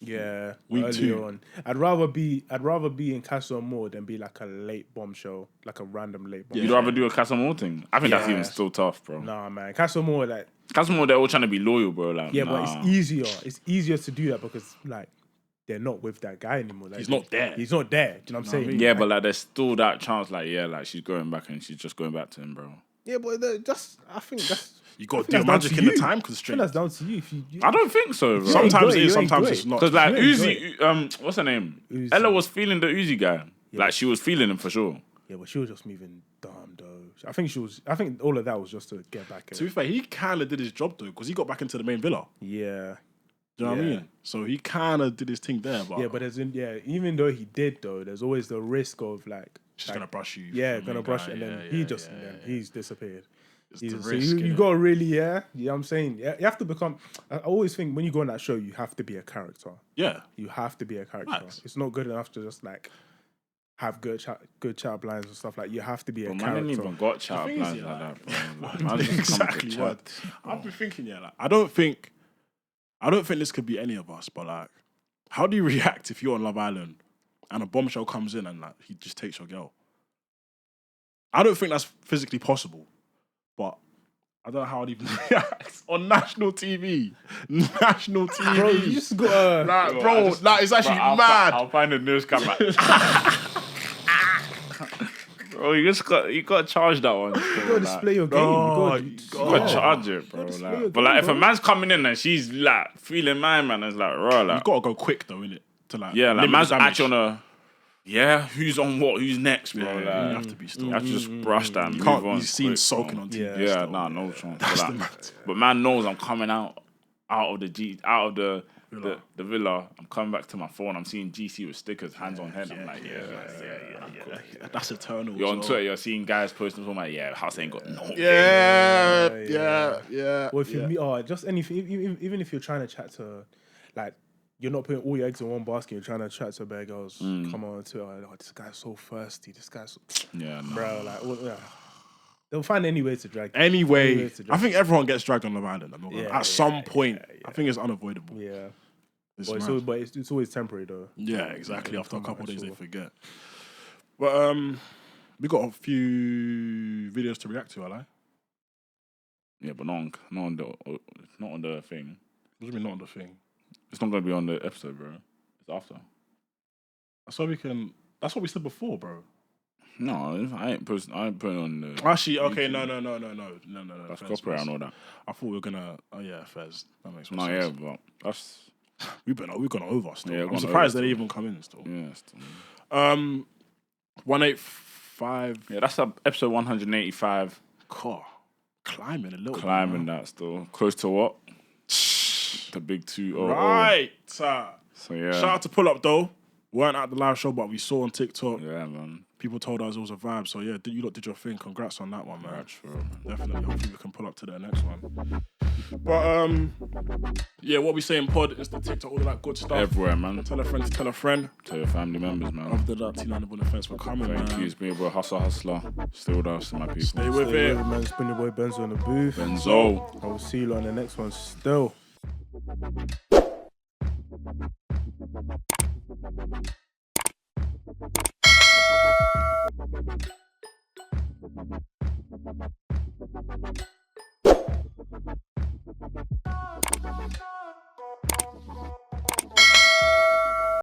Yeah, Week earlier 2. on. I'd rather be in Castle Moore than be like a late bombshell, like a random late bombshell. You'd rather do a Casamore thing. I think that's Yeah. even still tough, bro. Nah, man, Castle Moore, like, Casamore, they're all trying to be loyal, bro. Like, yeah, nah. but it's easier. It's easier to do that because like they're not with that guy anymore. Like, He's not there. He's not there. Do you know what I'm saying? I mean? Yeah, but like there's still that chance, like she's going back and she's just going back to him, bro. Yeah, but I think that's You got to I think do that's down magic to in the you. time I think constraint. that's down to you. If you I don't think so, bro. You ain't Sometimes do it is, you ain't sometimes do it's it. not. Because like You ain't Uzi, what's her name? Uzi. Ella was feeling the Uzi guy. Like she was feeling him for sure. Yeah, but she was just moving dumb though. I think all of that was just to get back To in. be fair, he kind of did his job though because he got back into the main villa. Yeah. Do you know what I Yeah. mean? So he kind of did his thing there. But Yeah, but even though he did though, there's always the risk of like she's gonna brush you. yeah, for the gonna main brush guy. it, and then Yeah, he's disappeared. It's the So risk, you innit? gotta really you know what I'm saying? Yeah, you have to become. I always think when you go on that show, you have to be a character. Yeah. You have to be a character. Facts. It's not good enough to just like have good chat lines and stuff. Like you have to be a But man character. didn't even got chat thing is, plans yeah, like like- that, bro. Like, man just come to Exactly. chat. What I've been thinking, like I don't think this could be any of us, but like, how do you react if you're on Love Island and a bombshell comes in and like he just takes your girl? I don't think that's physically possible, but I don't know how I'd even react on national TV. National TV. Bro, you just got like, Yo, bro, I just- like it's actually Bro, mad. I'll find a news camera. Bro, you got to charge that one. you gotta display your game. No, you you gotta, You got to charge it, bro. display Like, your but like, game, if a bro. man's coming in and she's like feeling my man, it's like, raw, You like, gotta go quick though, innit? To like, yeah, like limit man's the damage. actually on a, yeah, who's on what, who's next, bro. Yeah, like, you have to be still. you have to just brush that and You move can't on. be seen quick, sulking bro. on TV. Yeah. Yeah, still. nah, no chance. That's But, the like, mad. but man knows I'm coming out of the villa. I'm coming back to my phone. I'm seeing GC with stickers, hands on head. I'm like, yeah. That's eternal. You're on as well. Twitter. You're seeing guys posting. I'm like, yeah, house ain't got no. Yeah. Or if you meet, just anything, even if you're trying to chat to, like, you're not putting all your eggs in one basket. You're trying to chat to bad girls. Come on Twitter. Like, oh, this guy's so thirsty. This guy's, Yeah, no. bro. Like, they'll find any way to drag. Anyway, I think everyone gets dragged on Love Island. I'm not gonna- Yeah, at some yeah, point, yeah. I think it's unavoidable. Yeah, It's but mad. it's always temporary though. Yeah, exactly. Yeah, After a come couple on, of days, they sure. forget. But we got a few videos to react to, Ali. Yeah, but not on the thing. What do you mean not on the thing? It's not gonna be on the episode, bro. It's after. That's what we said before, bro. No, I ain't putting on the. Actually, okay, no. That's copyright and all that. I thought we were gonna. Oh yeah, Fez. That makes No, sense. yeah, but that's. We've gone over still. Yeah, I'm gone surprised over they didn't even come in still. Yeah, still. 185. Yeah, that's episode 185. Cool. Climbing a little bit. Climbing that still. Close to what? The big 2-0. Right. So yeah. Shout out to Pull Up though. Weren't at the live show, but we saw on TikTok. Yeah, man. People told us it was a vibe. So yeah, you lot did your thing. Congrats on that one, man. Right, sure, man. Definitely. Hopefully we can pull up to the next one. But yeah, what we say in pod is the TikTok, all of that good stuff. Everywhere, man. Tell a friend to tell a friend. Tell your family members, man. After that, Tina, thanks for coming, Thank man. you. It's been your boy Hustler. Still with us, my people. Stay with it. Man, it's been your boy Benzo in the booth. Benzo. I will see you on the next one still.